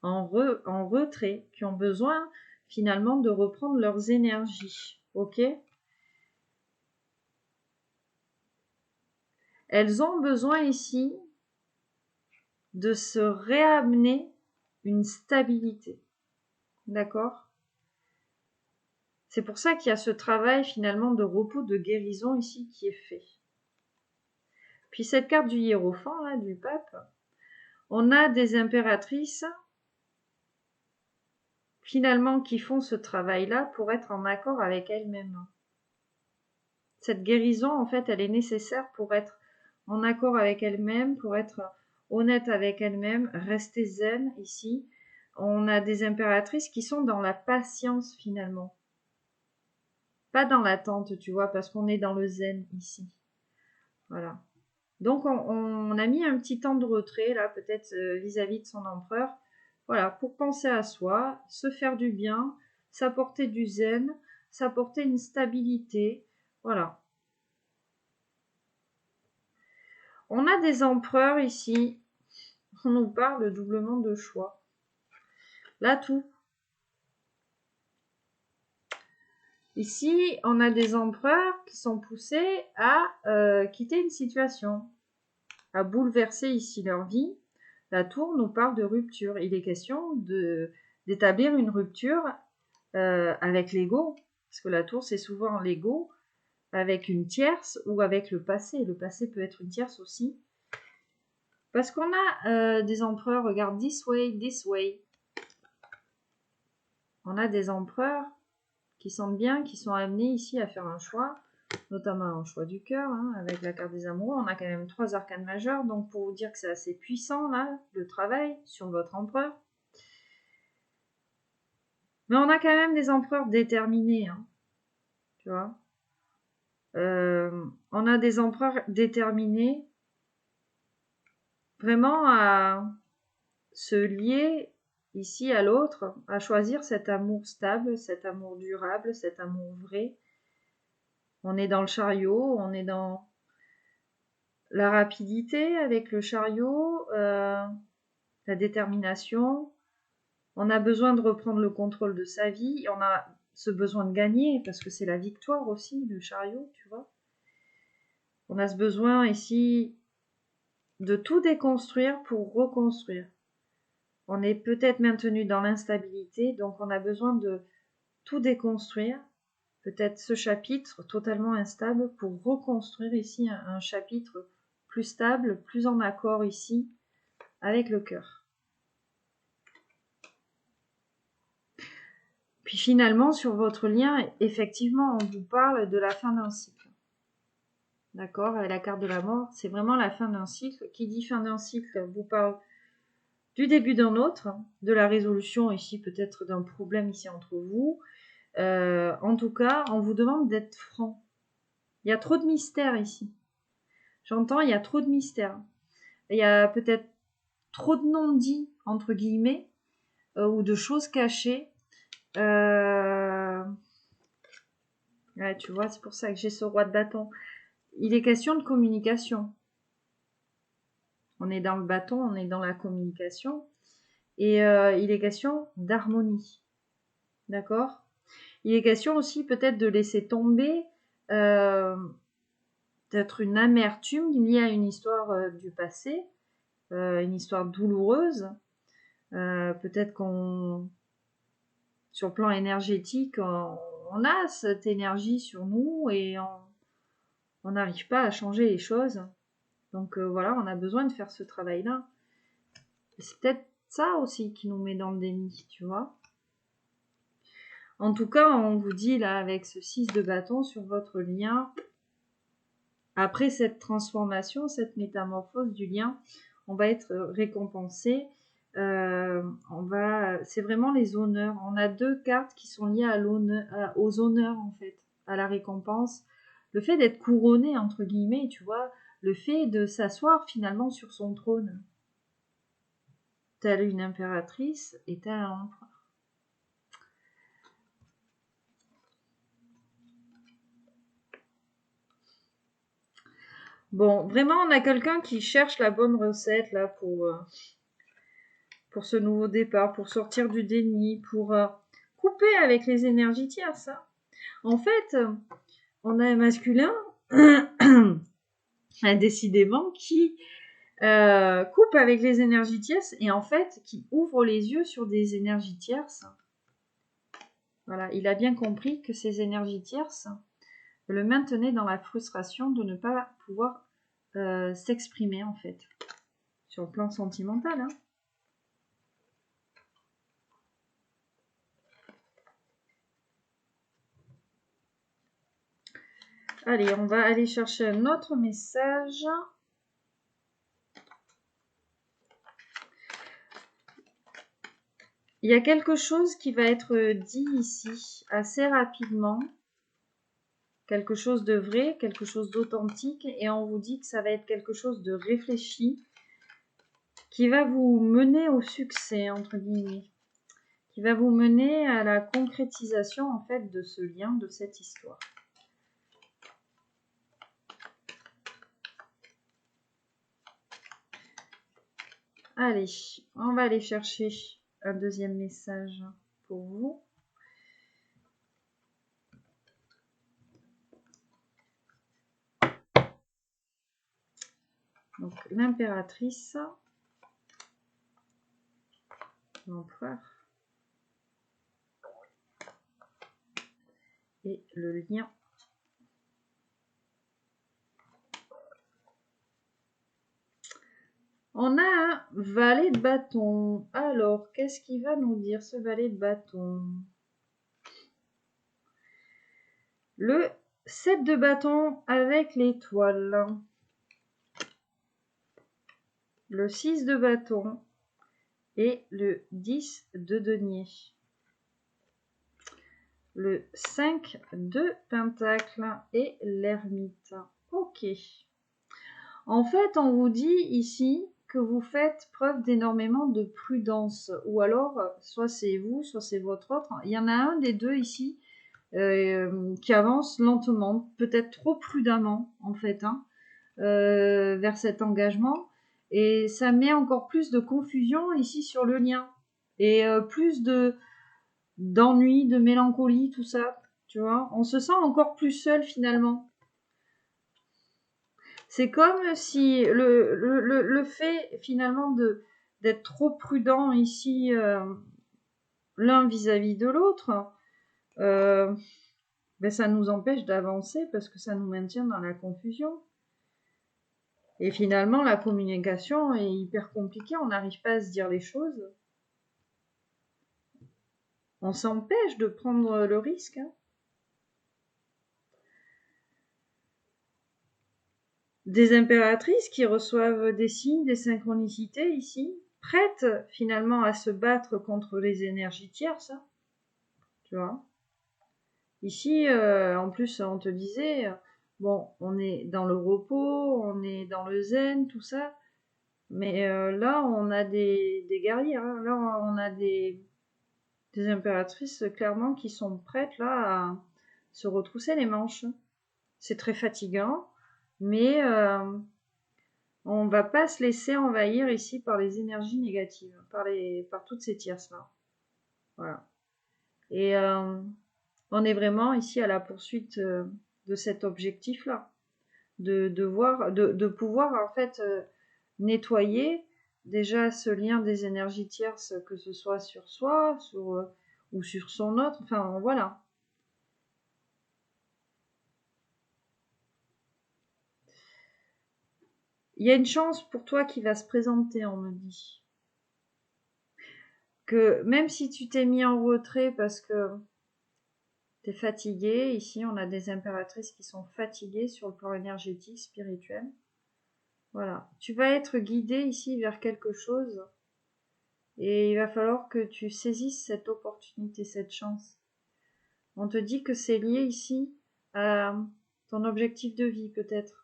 en retrait, qui ont besoin finalement de reprendre leurs énergies. Ok? Elles ont besoin ici de se réamener une stabilité. D'accord? C'est pour ça qu'il y a ce travail finalement de repos, de guérison ici qui est fait. Puis cette carte du hiérophant, là, du pape, on a des impératrices finalement qui font ce travail-là pour être en accord avec elles-mêmes. Cette guérison, en fait, elle est nécessaire pour être en accord avec elles-mêmes, pour être honnête avec elles-mêmes, rester zen ici. On a des impératrices qui sont dans la patience finalement. Pas dans l'attente, tu vois, parce qu'on est dans le zen ici. Voilà. Donc, on a mis un petit temps de retrait, là, peut-être vis-à-vis de son empereur. Voilà, pour penser à soi, se faire du bien, s'apporter du zen, s'apporter une stabilité. Voilà. On a des empereurs ici. On nous parle doublement de choix. Là, tout. Ici, on a des empereurs qui sont poussés à quitter une situation, à bouleverser ici leur vie. La tour nous parle de rupture. Il est question d'établir une rupture avec l'ego, parce que la tour, c'est souvent l'ego, avec une tierce ou avec le passé. Le passé peut être une tierce aussi. Parce qu'on a des empereurs, regarde, this way, this way. On a des empereurs qui sentent bien, qui sont amenés ici à faire un choix, notamment un choix du cœur, hein, avec la carte des amoureux. On a quand même 3 arcanes majeurs, donc pour vous dire que c'est assez puissant, là, le travail sur votre empereur. Mais on a quand même des empereurs déterminés, hein, tu vois. On a des empereurs déterminés vraiment à se lier ici à l'autre, à choisir cet amour stable, cet amour durable, cet amour vrai. On est dans le chariot, on est dans la rapidité avec le chariot, la détermination. On a besoin de reprendre le contrôle de sa vie. On a ce besoin de gagner parce que c'est la victoire aussi, le chariot, tu vois. On a ce besoin ici de tout déconstruire pour reconstruire. On est peut-être maintenu dans l'instabilité, donc on a besoin de tout déconstruire. Peut-être ce chapitre totalement instable pour reconstruire ici un chapitre plus stable, plus en accord ici avec le cœur. Puis finalement, sur votre lien, effectivement, on vous parle de la fin d'un cycle. D'accord? Avec la carte de la mort, c'est vraiment la fin d'un cycle. Qui dit fin d'un cycle vous parle du début d'un autre, de la résolution ici peut-être d'un problème ici entre vous. En tout cas, on vous demande d'être franc. Il y a trop de mystères ici. J'entends, il y a trop de mystères. Il y a peut-être trop de non-dits, entre guillemets, ou de choses cachées. Ouais, tu vois, c'est pour ça que j'ai ce roi de bâton. Il est question de communication. On est dans le bâton, on est dans la communication. Et il est question d'harmonie. D'accord? Il est question aussi peut-être de laisser tomber peut-être une amertume liée à une histoire du passé, une histoire douloureuse. Peut-être qu'on, sur le plan énergétique, on a cette énergie sur nous et on n'arrive pas à changer les choses. Donc voilà, on a besoin de faire ce travail-là. C'est peut-être ça aussi qui nous met dans le déni, tu vois. En tout cas, on vous dit là, avec ce 6 de bâton sur votre lien, après cette transformation, cette métamorphose du lien, on va être récompensé. C'est vraiment les honneurs. On a 2 cartes qui sont liées à l'honneur, aux honneurs en fait, à la récompense. Le fait d'être couronné entre guillemets, tu vois, le fait de s'asseoir finalement sur son trône, telle une impératrice et tel un empereur. Bon, vraiment, on a quelqu'un qui cherche la bonne recette là pour ce nouveau départ, pour sortir du déni, pour couper avec les énergies tierces. Hein. En fait, on a un masculin, décidément, qui coupe avec les énergies tierces et en fait, qui ouvre les yeux sur des énergies tierces. Voilà, il a bien compris que ces énergies tierces le maintenaient dans la frustration de ne pas pouvoir s'exprimer en fait, sur le plan sentimental. Hein. Allez, on va aller chercher un autre message. Il y a quelque chose qui va être dit ici assez rapidement. Quelque chose de vrai, quelque chose d'authentique. Et on vous dit que ça va être quelque chose de réfléchi qui va vous mener au succès, entre guillemets. Qui va vous mener à la concrétisation, en fait, de ce lien, de cette histoire. Allez, on va aller chercher un deuxième message pour vous. Donc, l'impératrice, l'empereur et le lien. On a un valet de bâton. Alors, qu'est-ce qu'il va nous dire, ce valet de bâton? Le 7 de bâton avec l'étoile. Le 6 de bâton et le 10 de denier. Le 5 de pentacle et l'ermite. Ok. En fait, on vous dit ici que vous faites preuve d'énormément de prudence. Ou alors, soit c'est vous, soit c'est votre autre. Il y en a un des deux ici qui avance lentement, peut-être trop prudemment en fait, hein, vers cet engagement. Et ça met encore plus de confusion ici sur le lien. Et plus d'ennui, de mélancolie, tout ça. Tu vois, on se sent encore plus seul finalement. C'est comme si le fait finalement d'être trop prudent ici l'un vis-à-vis de l'autre, ben ça nous empêche d'avancer parce que ça nous maintient dans la confusion. Et finalement, la communication est hyper compliquée, on n'arrive pas à se dire les choses. On s'empêche de prendre le risque. Hein. Des impératrices qui reçoivent des signes, des synchronicités ici, prêtes finalement à se battre contre les énergies tierces. Hein. Tu vois. Ici, en plus, on te disait, bon, on est dans le repos, on est dans le zen, tout ça. Mais là, on a des guerrières. Hein. Là, on a des impératrices, clairement, qui sont prêtes, là, à se retrousser les manches. C'est très fatigant, mais on va pas se laisser envahir ici par les énergies négatives, par toutes ces tierces-là. Voilà. Et on est vraiment ici à la poursuite de cet objectif-là, de pouvoir en fait nettoyer déjà ce lien des énergies tierces, que ce soit sur soi, ou sur son autre, enfin voilà. Il y a une chance pour toi qui va se présenter, on me dit. Que même si tu t'es mis en retrait parce que t'es fatigué, ici on a des impératrices qui sont fatiguées sur le plan énergétique, spirituel. Voilà. Tu vas être guidé ici vers quelque chose et il va falloir que tu saisisses cette opportunité, cette chance. On te dit que c'est lié ici à ton objectif de vie peut-être.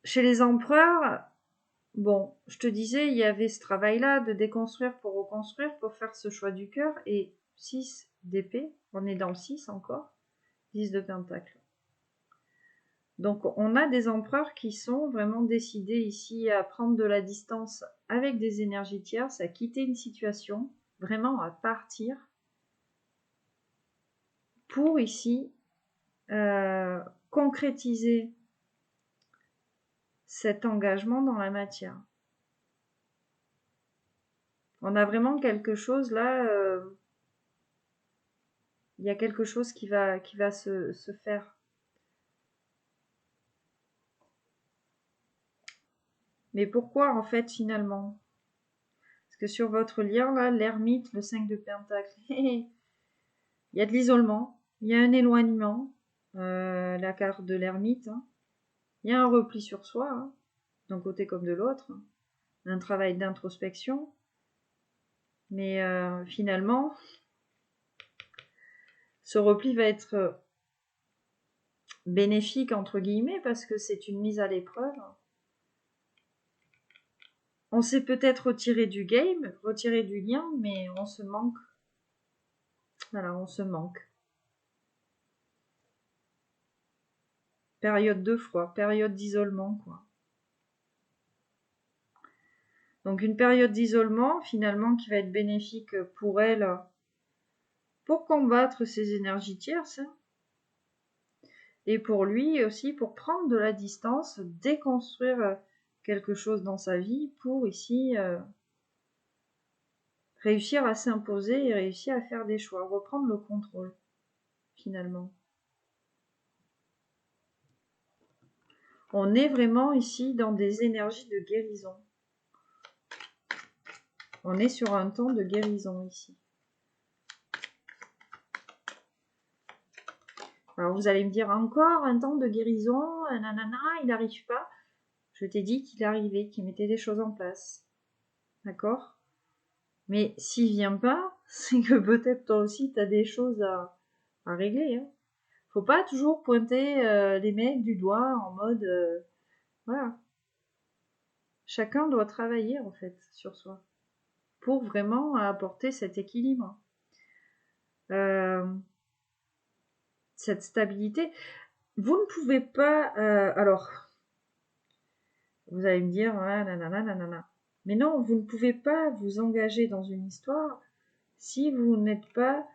Chez les empereurs, bon, je te disais, il y avait ce travail-là de déconstruire pour reconstruire, pour faire ce choix du cœur, et 6 d'épée, on est dans le 6 encore, 10 de pentacle. Donc on a des empereurs qui sont vraiment décidés ici à prendre de la distance avec des énergies tierces, à quitter une situation, vraiment à partir, pour ici concrétiser cet engagement dans la matière. On a vraiment quelque chose là, il y a quelque chose qui va se faire. Mais pourquoi en fait finalement? Parce que sur votre lien là, l'ermite, le 5 de pentacle, il y a de l'isolement, il y a un éloignement, la carte de l'ermite, hein. Il y a un repli sur soi, hein, d'un côté comme de l'autre, un travail d'introspection, mais finalement, ce repli va être bénéfique entre guillemets parce que c'est une mise à l'épreuve. On s'est peut-être retiré du game, retiré du lien, mais on se manque. Voilà, on se manque. Période de froid, période d'isolement, quoi. Donc une période d'isolement, finalement, qui va être bénéfique pour elle, pour combattre ces énergies tierces, hein, et pour lui aussi, pour prendre de la distance, déconstruire quelque chose dans sa vie, pour ici réussir à s'imposer et réussir à faire des choix, reprendre le contrôle, finalement. On est vraiment ici dans des énergies de guérison. On est sur un temps de guérison ici. Alors vous allez me dire encore un temps de guérison, nanana, il n'arrive pas. Je t'ai dit qu'il arrivait, qu'il mettait des choses en place. D'accord? Mais s'il vient pas, c'est que peut-être toi aussi tu as des choses à régler. Hein. Faut pas toujours pointer les mecs du doigt en mode voilà. Chacun doit travailler en fait sur soi pour vraiment apporter cet équilibre. Cette stabilité. Vous ne pouvez pas... alors, vous allez me dire, ah, nanana, nanana. Mais non, vous ne pouvez pas vous engager dans une histoire si vous n'êtes pas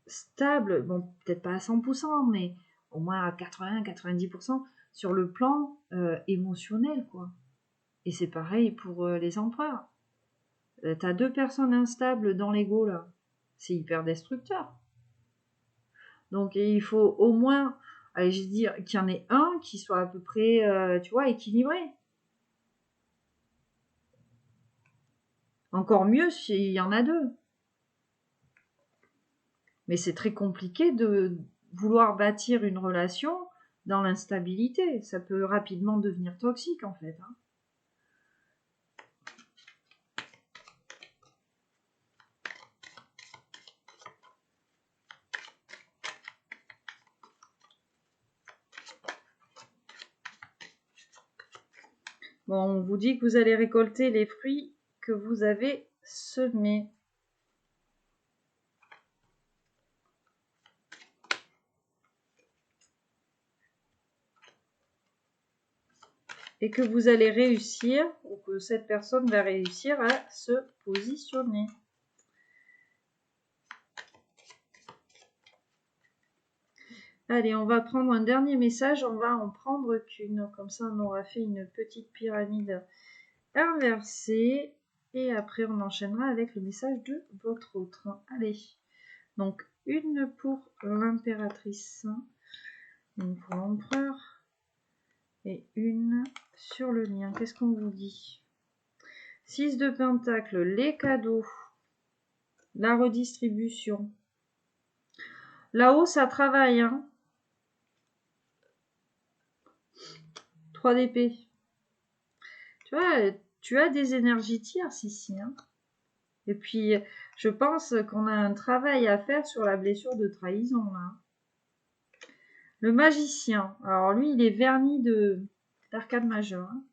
stable, bon, peut-être pas à 100%, mais au moins à 80-90% sur le plan émotionnel, quoi. Et c'est pareil pour les empereurs. T'as 2 personnes instables dans l'ego, là. C'est hyper destructeur. Donc il faut au moins, allez, je veux dire, qu'il y en ait un qui soit à peu près, tu vois, équilibré. Encore mieux s'il y en a 2. Mais c'est très compliqué de vouloir bâtir une relation dans l'instabilité. Ça peut rapidement devenir toxique, en fait. Hein. Bon, on vous dit que vous allez récolter les fruits que vous avez semés. Et que vous allez réussir, ou que cette personne va réussir à se positionner. Allez, on va prendre un dernier message, on va en prendre qu'une, comme ça on aura fait une petite pyramide inversée, et après on enchaînera avec le message de votre autre. Allez, donc une pour l'impératrice, une pour l'empereur, et une sur le lien. Qu'est-ce qu'on vous dit? 6 de Pentacle, les cadeaux, la redistribution. Là-haut, ça travaille, hein. 3 d'épée. Tu vois, tu as des énergies tierces ici, hein. Et puis, je pense qu'on a un travail à faire sur la blessure de trahison, là. Le magicien. Alors, lui, il est verni d'arcade majeur, hein.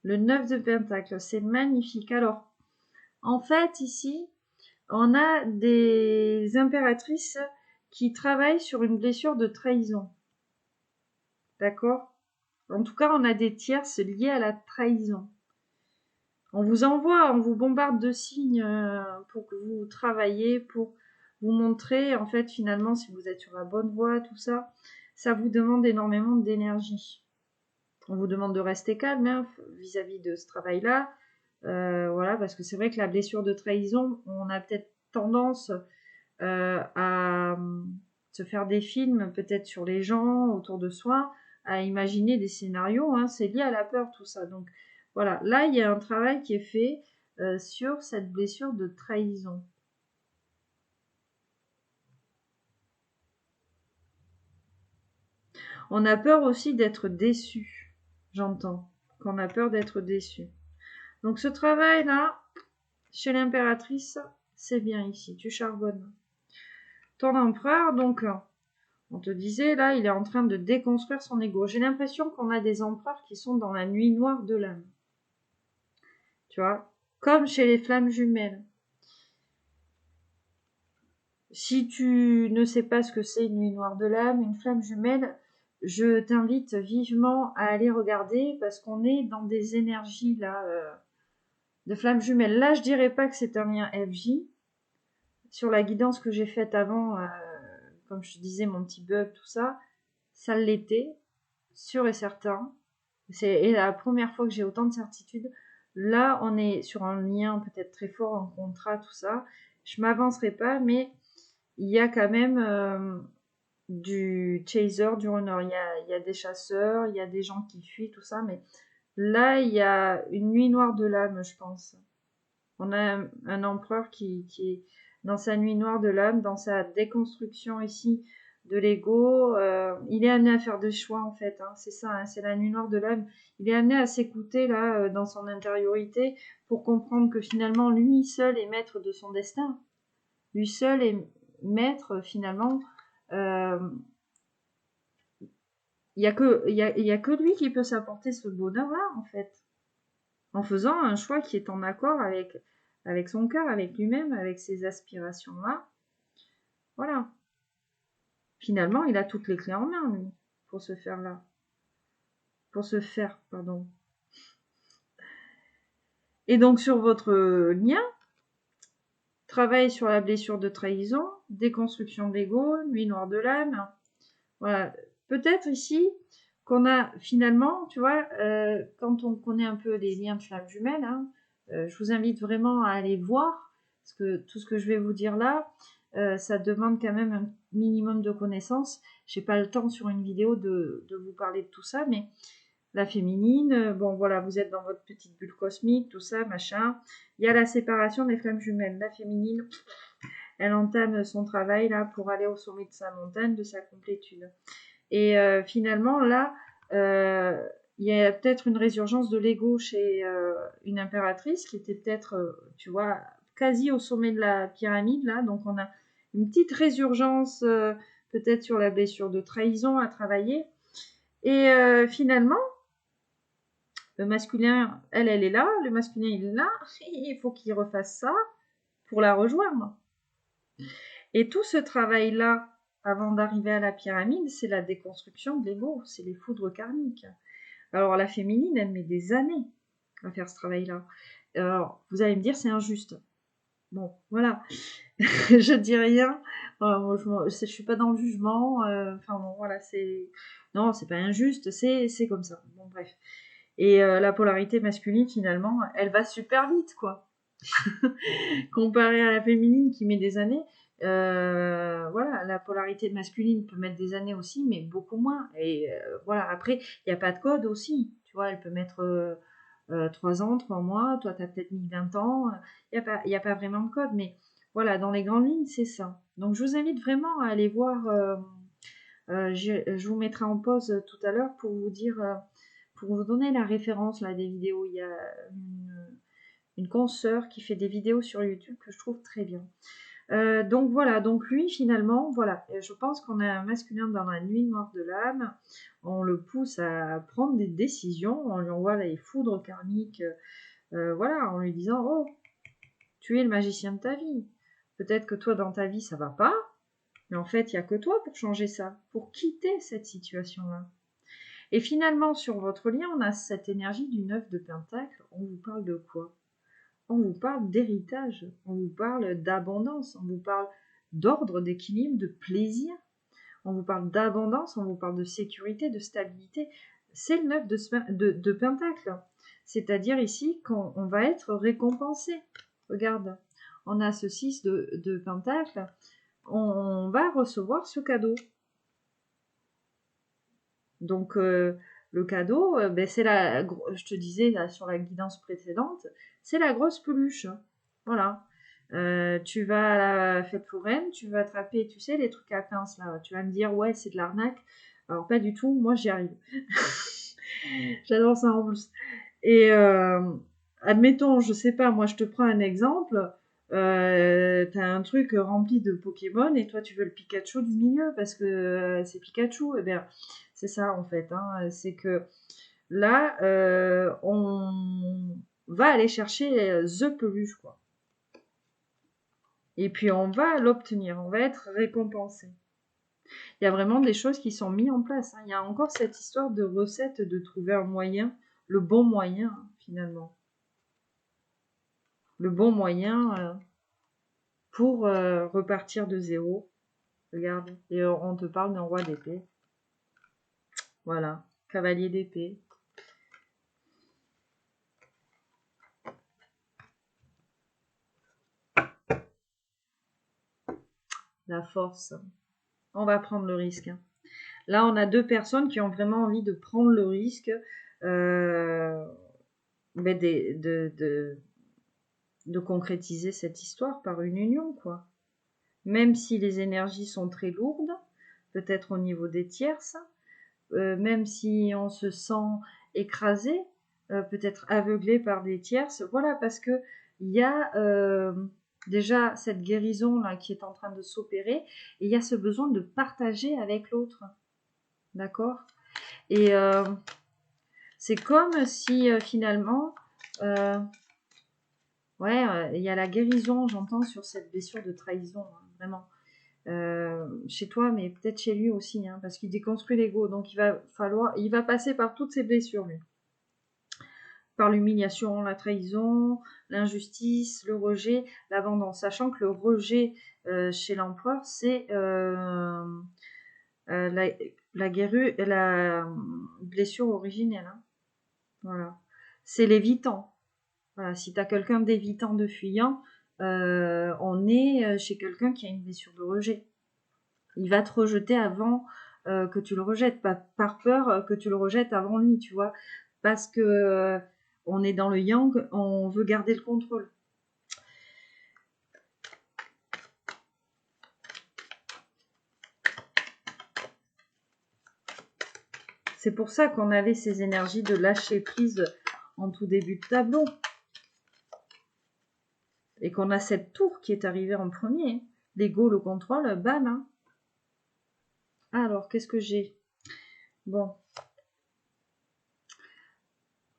Le 9 de Pentacle, c'est magnifique. Alors, en fait, ici, on a des impératrices qui travaillent sur une blessure de trahison. D'accord? En tout cas, on a des tierces liées à la trahison. On vous envoie, on vous bombarde de signes pour que vous travaillez, pour vous montrer, en fait, finalement, si vous êtes sur la bonne voie, tout ça, ça vous demande énormément d'énergie. On vous demande de rester calme, hein, vis-à-vis de ce travail-là. Voilà, parce que c'est vrai que la blessure de trahison, on a peut-être tendance à se faire des films, peut-être sur les gens autour de soi, à imaginer des scénarios, hein, c'est lié à la peur, tout ça. Donc voilà, là, il y a un travail qui est fait sur cette blessure de trahison. On a peur aussi d'être déçu, j'entends, qu'on a peur d'être déçu. Donc ce travail-là, chez l'impératrice, c'est bien ici, tu charbonnes. Ton empereur, donc, on te disait, là, il est en train de déconstruire son ego. J'ai l'impression qu'on a des empereurs qui sont dans la nuit noire de l'âme. Tu vois, comme chez les flammes jumelles. Si tu ne sais pas ce que c'est une nuit noire de l'âme, une flamme jumelle, je t'invite vivement à aller regarder parce qu'on est dans des énergies là de flammes jumelles. Là, je dirais pas que c'est un lien FJ. Sur la guidance que j'ai faite avant, comme je te disais, mon petit bug, tout ça, ça l'était, sûr et certain. C'est la première fois que j'ai autant de certitude. Là, on est sur un lien peut-être très fort, un contrat, tout ça. Je m'avancerai pas, mais il y a quand même du chaser, du runner. Il y a des chasseurs, il y a des gens qui fuient, tout ça. Mais là, il y a une nuit noire de l'âme, je pense. On a un empereur qui est dans sa nuit noire de l'âme, dans sa déconstruction ici de l'ego. Il est amené à faire des choix, en fait. Hein, c'est ça, hein, c'est la nuit noire de l'âme. Il est amené à s'écouter là dans son intériorité pour comprendre que finalement, lui seul est maître de son destin. Lui seul est maître, finalement. Il n'y a que lui qui peut s'apporter ce bonheur-là, en fait. En faisant un choix qui est en accord avec son cœur, avec lui-même, avec ses aspirations-là. Voilà. Finalement, il a toutes les clés en main, lui, pour se faire là. Pour se faire, pardon. Et donc, sur votre lien, travail sur la blessure de trahison, déconstruction de l'ego, nuit noire de l'âme. Voilà. Peut-être ici qu'on a finalement, tu vois, quand on connaît un peu les liens de flammes jumelles, hein, je vous invite vraiment à aller voir, parce que tout ce que je vais vous dire là, ça demande quand même un minimum de connaissances. J'ai pas le temps sur une vidéo de vous parler de tout ça, mais la féminine, bon voilà, vous êtes dans votre petite bulle cosmique, tout ça, machin. Il y a la séparation des flammes jumelles. La féminine, elle entame son travail là pour aller au sommet de sa montagne, de sa complétude. Et finalement, là, il y a peut-être une résurgence de l'ego chez une impératrice qui était peut-être, tu vois, quasi au sommet de la pyramide, là. Donc, on a une petite résurgence peut-être sur la blessure de trahison à travailler. Et finalement, Le masculin, elle est là. Le masculin, il est là. Il faut qu'il refasse ça pour la rejoindre. Et tout ce travail-là, avant d'arriver à la pyramide, c'est la déconstruction de l'ego, c'est les foudres karmiques. Alors la féminine, elle met des années à faire ce travail-là. Alors, vous allez me dire, c'est injuste. Bon, voilà. Je dis rien. Moi, je suis pas dans le jugement. Enfin bon, voilà, c'est... Non, c'est pas injuste, c'est comme ça. Bon, bref. Et la polarité masculine, finalement, elle va super vite, quoi. Comparée à la féminine qui met des années, voilà, la polarité masculine peut mettre des années aussi, mais beaucoup moins. Et voilà, après, il n'y a pas de code aussi. Tu vois, elle peut mettre 3 ans, 3 mois, toi, tu as peut-être mis 20 ans. Il n'y a pas vraiment de code, mais voilà, dans les grandes lignes, c'est ça. Donc, je vous invite vraiment à aller voir. Je vous mettrai en pause tout à l'heure pour vous dire, pour vous donner la référence là, des vidéos. Il y a une consoeur qui fait des vidéos sur YouTube que je trouve très bien. Donc voilà, donc lui finalement, voilà, je pense qu'on a un masculin dans la nuit noire de l'âme, on le pousse à prendre des décisions, on lui envoie les foudres karmiques, voilà, en lui disant, oh, tu es le magicien de ta vie, peut-être que toi dans ta vie ça va pas, mais en fait il n'y a que toi pour changer ça, pour quitter cette situation-là. Et finalement sur votre lien, on a cette énergie du 9 de Pentacle, on vous parle de quoi? On vous parle d'héritage, on vous parle d'abondance, on vous parle d'ordre, d'équilibre, de plaisir, on vous parle d'abondance, on vous parle de sécurité, de stabilité. C'est le 9 de Pentacle. C'est-à-dire ici qu'on va être récompensé. Regarde, on a ce 6 de Pentacle, on va recevoir ce cadeau. Donc, le cadeau, c'est je te disais là, sur la guidance précédente, c'est la grosse peluche. Voilà. Tu vas à la fête foraine, tu vas attraper, tu sais, les trucs à pince là. Tu vas me dire, ouais, c'est de l'arnaque. Alors, pas du tout, moi j'y arrive. J'adore ça en plus. Et admettons, je sais pas, moi je te prends un exemple. T'as un truc rempli de Pokémon et toi tu veux le Pikachu du milieu parce que c'est Pikachu. Eh bien, c'est ça en fait. Hein, c'est que là, on va aller chercher The Peluche, quoi. Et puis on va l'obtenir, on va être récompensé. Il y a vraiment des choses qui sont mises en place. Hein. Il y a encore cette histoire de recette, de trouver un moyen, le bon moyen finalement. Le bon moyen pour repartir de zéro. Regarde, et on te parle d'un roi d'épée. Voilà, cavalier d'épée. La force. On va prendre le risque. Là, on a deux personnes qui ont vraiment envie de prendre le risque de concrétiser cette histoire par une union, quoi. Même si les énergies sont très lourdes, peut-être au niveau des tierces, même si on se sent écrasé, peut-être aveuglé par des tierces, voilà, parce que il y a déjà cette guérison là qui est en train de s'opérer, et il y a ce besoin de partager avec l'autre, d'accord? Et c'est comme si finalement, ouais, il y a la guérison, j'entends, sur cette blessure de trahison, hein, vraiment. Chez toi, mais peut-être chez lui aussi, hein, parce qu'il déconstruit l'ego. Donc il va passer par toutes ces blessures, lui. Par l'humiliation, la trahison, l'injustice, le rejet, l'abandon. Sachant que le rejet chez l'empereur, c'est la blessure originelle. Hein. Voilà. C'est l'évitant. Voilà. Si tu as quelqu'un d'évitant, de fuyant, on est chez quelqu'un qui a une blessure de rejet. Il va te rejeter avant que tu le rejettes, pas par peur que tu le rejettes avant lui, tu vois. Parce que on est dans le yang, on veut garder le contrôle. C'est pour ça qu'on avait ces énergies de lâcher prise en tout début de tableau. Et qu'on a cette tour qui est arrivée en premier. L'ego, le contrôle, bam. Hein. Alors, qu'est-ce que j'ai? Bon.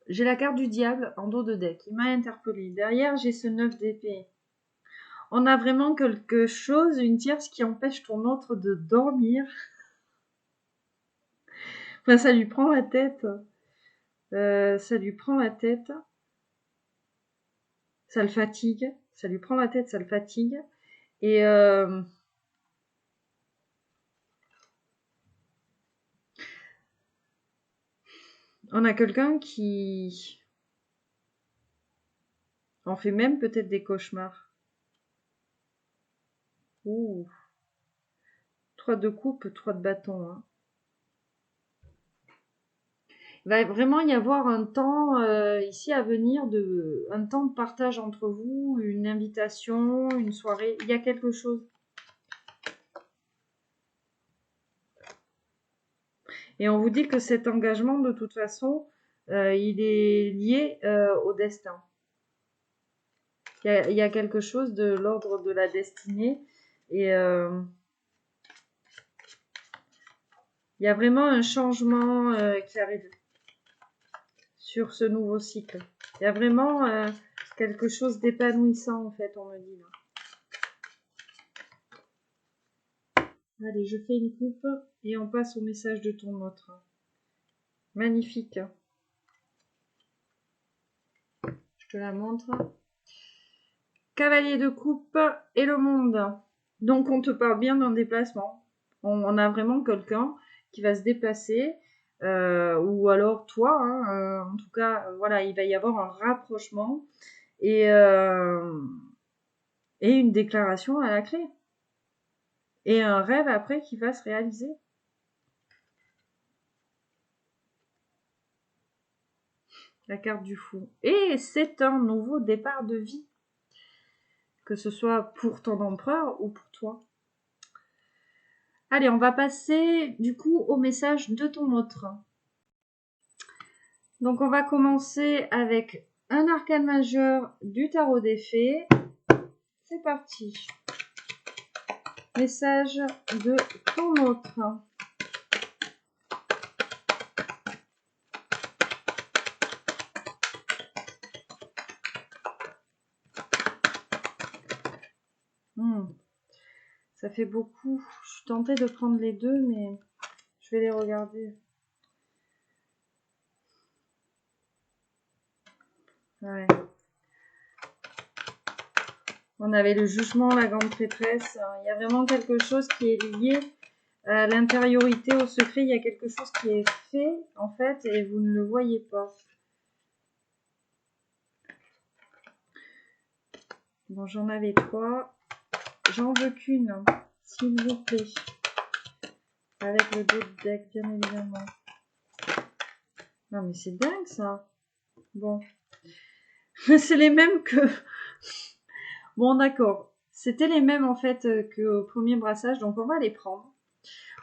j'ai la carte du diable en dos de deck. Il m'a interpellé. Derrière, j'ai ce 9 d'épée. On a vraiment quelque chose, une tierce qui empêche ton autre de dormir. Enfin, ça lui prend la tête. Ça lui prend la tête. Ça le fatigue. Ça lui prend la tête, ça le fatigue. Et on a quelqu'un qui en fait même peut-être des cauchemars. Ouh. 3 de coupe, 3 de bâton. Hein. Il va vraiment y avoir un temps ici à venir, un temps de partage entre vous, une invitation, une soirée. Il y a quelque chose. Et on vous dit que cet engagement, de toute façon, il est lié au destin. Il y a quelque chose de l'ordre de la destinée. Et il y a vraiment un changement qui arrive sur ce nouveau cycle. Il y a vraiment quelque chose d'épanouissant, en fait, on me dit. Là. Allez, je fais une coupe et on passe au message de ton autre. Magnifique. Je te la montre. Cavalier de coupe et le monde. Donc, on te parle bien d'un déplacement. On a vraiment quelqu'un qui va se déplacer. Ou alors toi, hein, en tout cas, voilà, il va y avoir un rapprochement et une déclaration à la clé. Et un rêve après qui va se réaliser. La carte du fou. Et c'est un nouveau départ de vie. Que ce soit pour ton empereur ou pour toi. Allez, on va passer du coup au message de ton autre. Donc on va commencer avec un arcane majeur du tarot des fées. C'est parti. Message de ton autre. Ça fait beaucoup. Je suis tentée de prendre les deux, mais je vais les regarder. Ouais. On avait le jugement, la grande prêtresse. Il y a vraiment quelque chose qui est lié à l'intériorité, au secret. Il y a quelque chose qui est fait, en fait, et vous ne le voyez pas. Bon, j'en avais 3. J'en veux qu'une, s'il vous plaît. Avec le dos de deck, bien évidemment. Non, mais c'est dingue, ça. Bon. C'est les mêmes que... Bon, d'accord. C'était les mêmes, en fait, qu'au premier brassage. Donc, on va les prendre.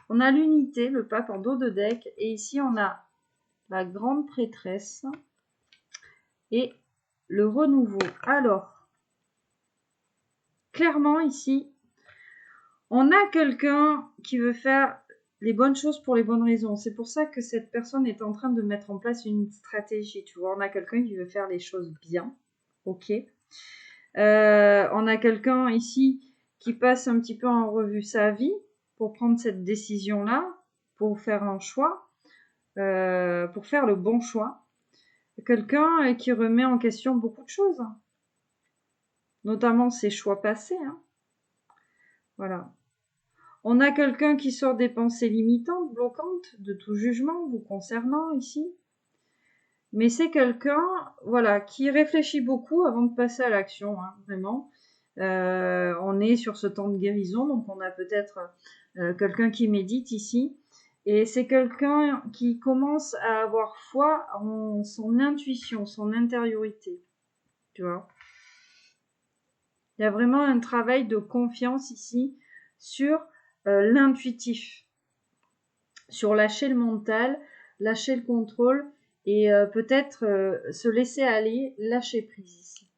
On a l'unité, le pape en dos de deck. Et ici, on a la grande prêtresse. Et le renouveau. Alors, clairement, ici, on a quelqu'un qui veut faire les bonnes choses pour les bonnes raisons. C'est pour ça que cette personne est en train de mettre en place une stratégie. Tu vois, on a quelqu'un qui veut faire les choses bien. Ok. On a quelqu'un ici qui passe un petit peu en revue sa vie pour prendre cette décision-là, pour faire un choix, pour faire le bon choix. Quelqu'un qui remet en question beaucoup de choses, notamment ses choix passés. Hein. Voilà. On a quelqu'un qui sort des pensées limitantes, bloquantes, de tout jugement vous concernant ici. Mais c'est quelqu'un, voilà, qui réfléchit beaucoup avant de passer à l'action, hein, vraiment. On est sur ce temps de guérison, donc on a peut-être quelqu'un qui médite ici. Et c'est quelqu'un qui commence à avoir foi en son intuition, son intériorité. Tu vois. Il y a vraiment un travail de confiance ici sur l'intuitif, sur lâcher le mental, lâcher le contrôle et peut-être se laisser aller, lâcher prise ici.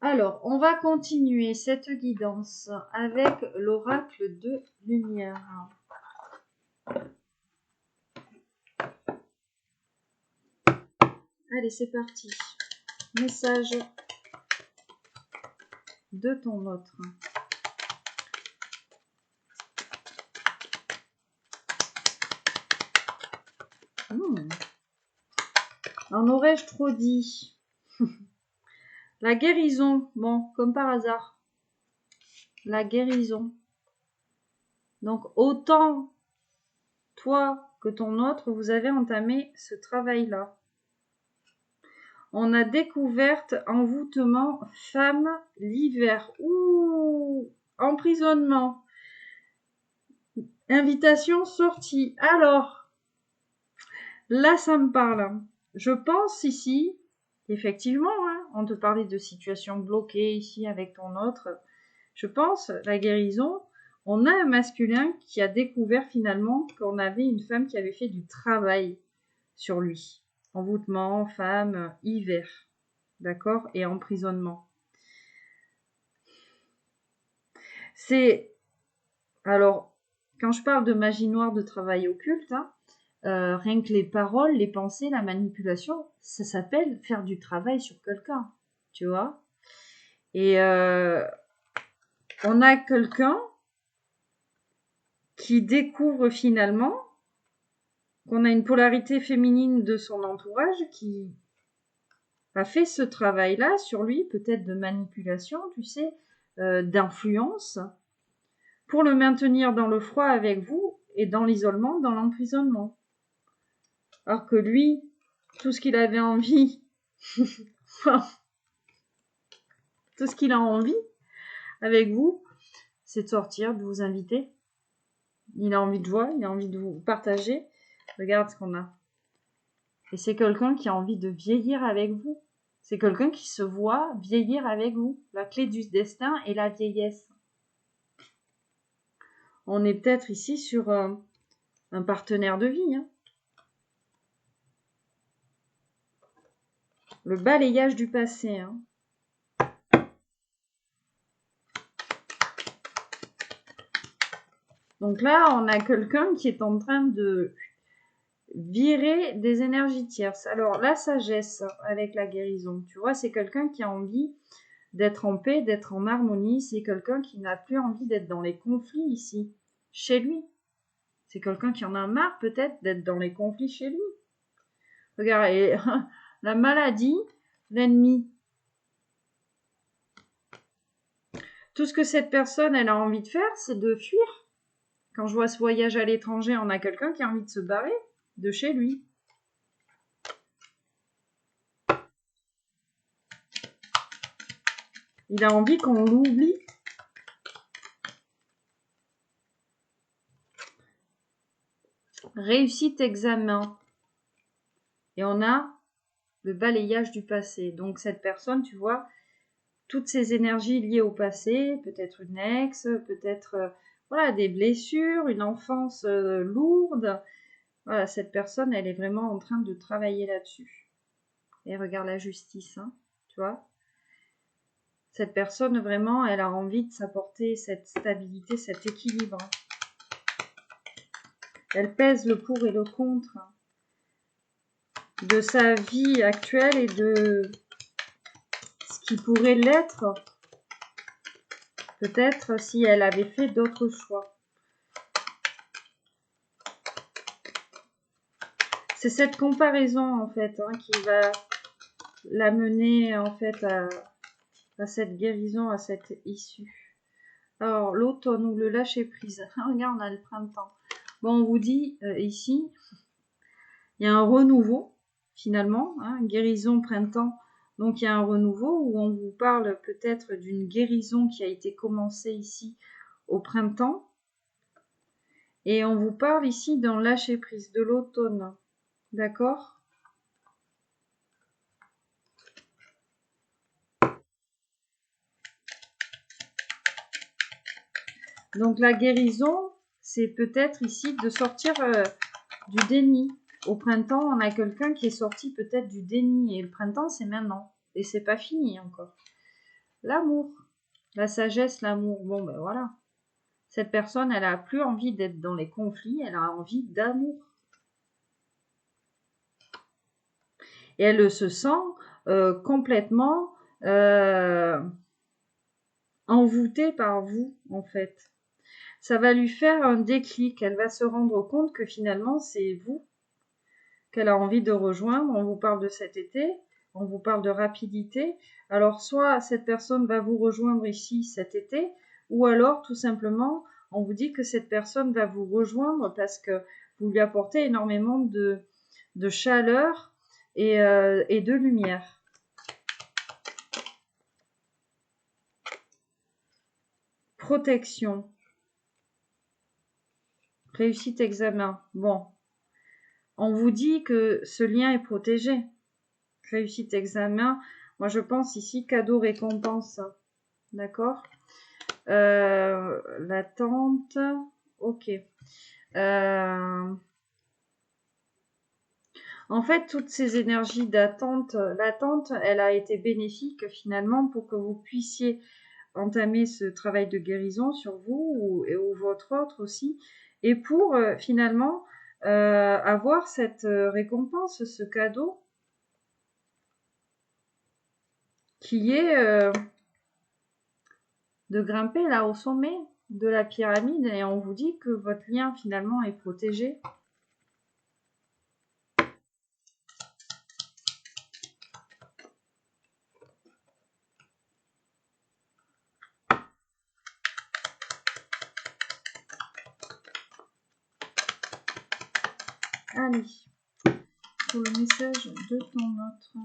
Alors, on va continuer cette guidance avec l'oracle de lumière. Allez, c'est parti. Message de ton autre. En aurais-je trop dit? La guérison. Bon, comme par hasard. La guérison. Donc, autant toi que ton autre, vous avez entamé ce travail-là. On a découverte, envoûtement, femme, l'hiver. Ouh, emprisonnement. Invitation, sortie. Alors, là, ça me parle. Je pense ici, effectivement, hein, on te parlait de situation bloquée ici avec ton autre. Je pense, la guérison, on a un masculin qui a découvert finalement qu'on avait une femme qui avait fait du travail sur lui. Envoûtement, femme, hiver. D'accord? Et emprisonnement. C'est... Alors, quand je parle de magie noire, de travail occulte, hein, rien que les paroles, les pensées, la manipulation, ça s'appelle faire du travail sur quelqu'un. Tu vois? Et on a quelqu'un qui découvre finalement qu'on a une polarité féminine de son entourage qui a fait ce travail-là sur lui, peut-être de manipulation, tu sais, d'influence, pour le maintenir dans le froid avec vous et dans l'isolement, dans l'emprisonnement. Alors que lui, tout ce qu'il avait envie, tout ce qu'il a envie avec vous, c'est de sortir, de vous inviter. Il a envie de joie, il a envie de vous partager. Regarde ce qu'on a. Et c'est quelqu'un qui a envie de vieillir avec vous. C'est quelqu'un qui se voit vieillir avec vous. La clé du destin est la vieillesse. On est peut-être ici sur un partenaire de vie. Hein. Le balayage du passé. Hein. Donc là, on a quelqu'un qui est en train de virer des énergies tierces. Alors, la sagesse avec la guérison, tu vois, c'est quelqu'un qui a envie d'être en paix, d'être en harmonie. C'est quelqu'un qui n'a plus envie d'être dans les conflits ici, chez lui. C'est quelqu'un qui en a marre peut-être d'être dans les conflits chez lui. Regarde, et, la maladie, l'ennemi. Tout ce que cette personne, elle a envie de faire, c'est de fuir. Quand je vois ce voyage à l'étranger, on a quelqu'un qui a envie de se barrer de chez lui. Il a envie qu'on l'oublie. Réussite examen. Et on a le balayage du passé. Donc cette personne, tu vois, toutes ces énergies liées au passé, peut-être une ex, peut-être voilà, des blessures, une enfance lourde. Voilà, cette personne, elle est vraiment en train de travailler là-dessus. Et regarde la justice, hein, tu vois. Cette personne, vraiment, elle a envie de s'apporter cette stabilité, cet équilibre. Elle pèse le pour et le contre de sa vie actuelle et de ce qui pourrait l'être, peut-être si elle avait fait d'autres choix. C'est cette comparaison, en fait, hein, qui va l'amener, en fait, à cette guérison, à cette issue. Alors, l'automne ou le lâcher-prise. Regarde, on a le printemps. Bon, on vous dit, ici, il y a un renouveau, finalement, hein, guérison, printemps. Donc, il y a un renouveau où on vous parle peut-être d'une guérison qui a été commencée ici au printemps. Et on vous parle ici d'un lâcher-prise de l'automne. D'accord ? Donc, la guérison, c'est peut-être ici de sortir du déni. Au printemps, on a quelqu'un qui est sorti peut-être du déni. Et le printemps, c'est maintenant. Et c'est pas fini encore. L'amour. La sagesse, l'amour. Bon, ben voilà. Cette personne, elle a plus envie d'être dans les conflits. Elle a envie d'amour. Et elle se sent complètement envoûtée par vous, en fait. Ça va lui faire un déclic. Elle va se rendre compte que finalement, c'est vous qu'elle a envie de rejoindre. On vous parle de cet été, on vous parle de rapidité. Alors, soit cette personne va vous rejoindre ici cet été, ou alors, tout simplement, on vous dit que cette personne va vous rejoindre parce que vous lui apportez énormément de chaleur et de lumière. Protection. Réussite examen. Bon. On vous dit que ce lien est protégé. Réussite examen. Moi, je pense ici cadeau récompense. D'accord. L'attente. Ok. En fait, toutes ces énergies d'attente, l'attente, elle a été bénéfique finalement pour que vous puissiez entamer ce travail de guérison sur vous ou votre autre aussi, et pour finalement avoir cette récompense, ce cadeau qui est de grimper là au sommet de la pyramide, et on vous dit que votre lien finalement est protégé. Allez, pour le message de ton autre.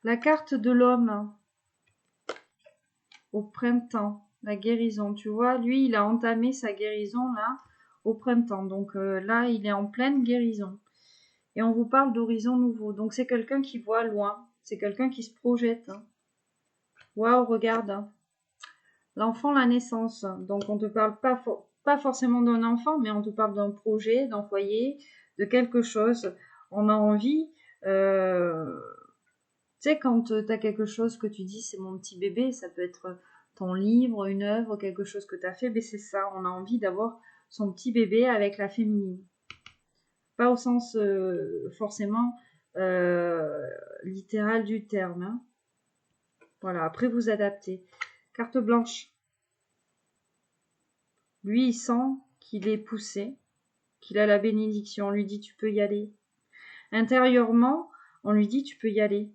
La carte de l'homme au printemps, la guérison. Tu vois, lui, il a entamé sa guérison là au printemps. Donc là, il est en pleine guérison. Et on vous parle d'horizon nouveau. Donc c'est quelqu'un qui voit loin. C'est quelqu'un qui se projette. Hein. Waouh, regarde. Hein. L'enfant, la naissance. Donc on ne te parle pas forcément d'un enfant, mais on te parle d'un projet, d'un foyer, de quelque chose. On a envie... tu sais, quand tu as quelque chose que tu dis, c'est mon petit bébé, ça peut être ton livre, une œuvre, quelque chose que tu as fait, mais c'est ça, on a envie d'avoir son petit bébé avec la féminine. Pas au sens forcément littéral du terme. Hein. Voilà, après vous adaptez. Carte blanche. Lui, il sent qu'il est poussé, qu'il a la bénédiction. On lui dit, tu peux y aller. Intérieurement, on lui dit, tu peux y aller.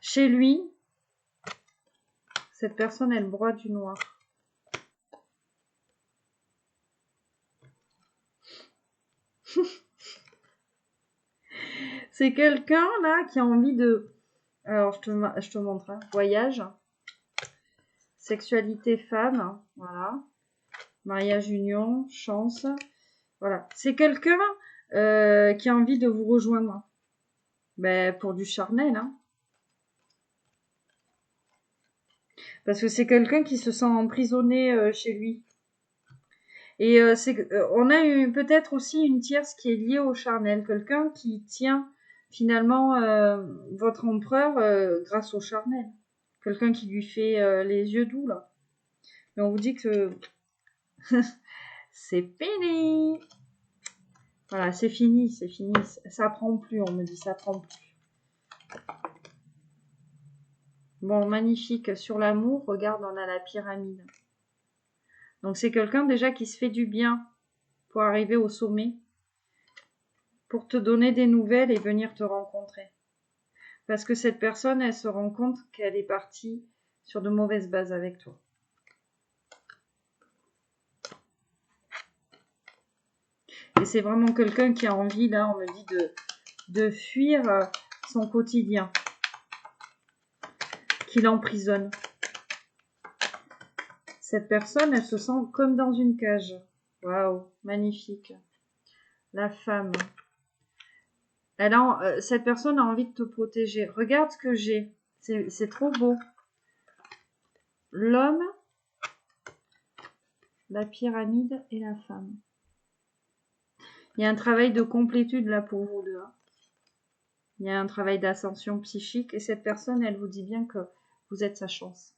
Chez lui, cette personne, elle broie du noir. C'est quelqu'un là qui a envie de... Alors, je te montre. Hein. Voyage. Sexualité femme. Voilà. Mariage, union, chance. Voilà. C'est quelqu'un qui a envie de vous rejoindre. Ben, pour du charnel. Hein. Parce que c'est quelqu'un qui se sent emprisonné chez lui. Et on a peut-être aussi une tierce qui est liée au charnel. Quelqu'un qui tient finalement votre empereur grâce au charnel. Quelqu'un qui lui fait les yeux doux, là. Mais on vous dit que c'est fini. Voilà, c'est fini, c'est fini. Ça prend plus, on me dit, ça prend plus. Bon, magnifique. Sur l'amour, regarde, on a la pyramide. Donc c'est quelqu'un déjà qui se fait du bien pour arriver au sommet, pour te donner des nouvelles et venir te rencontrer. Parce que cette personne, elle se rend compte qu'elle est partie sur de mauvaises bases avec toi. Et c'est vraiment quelqu'un qui a envie, là, on me dit, de fuir son quotidien, qui l'emprisonne. Cette personne, elle se sent comme dans une cage. Waouh, magnifique. La femme. Cette personne a envie de te protéger. Regarde ce que j'ai. C'est trop beau. L'homme, la pyramide et la femme. Il y a un travail de complétude là pour vous deux. Hein. Il y a un travail d'ascension psychique et cette personne, elle vous dit bien que vous êtes sa chance.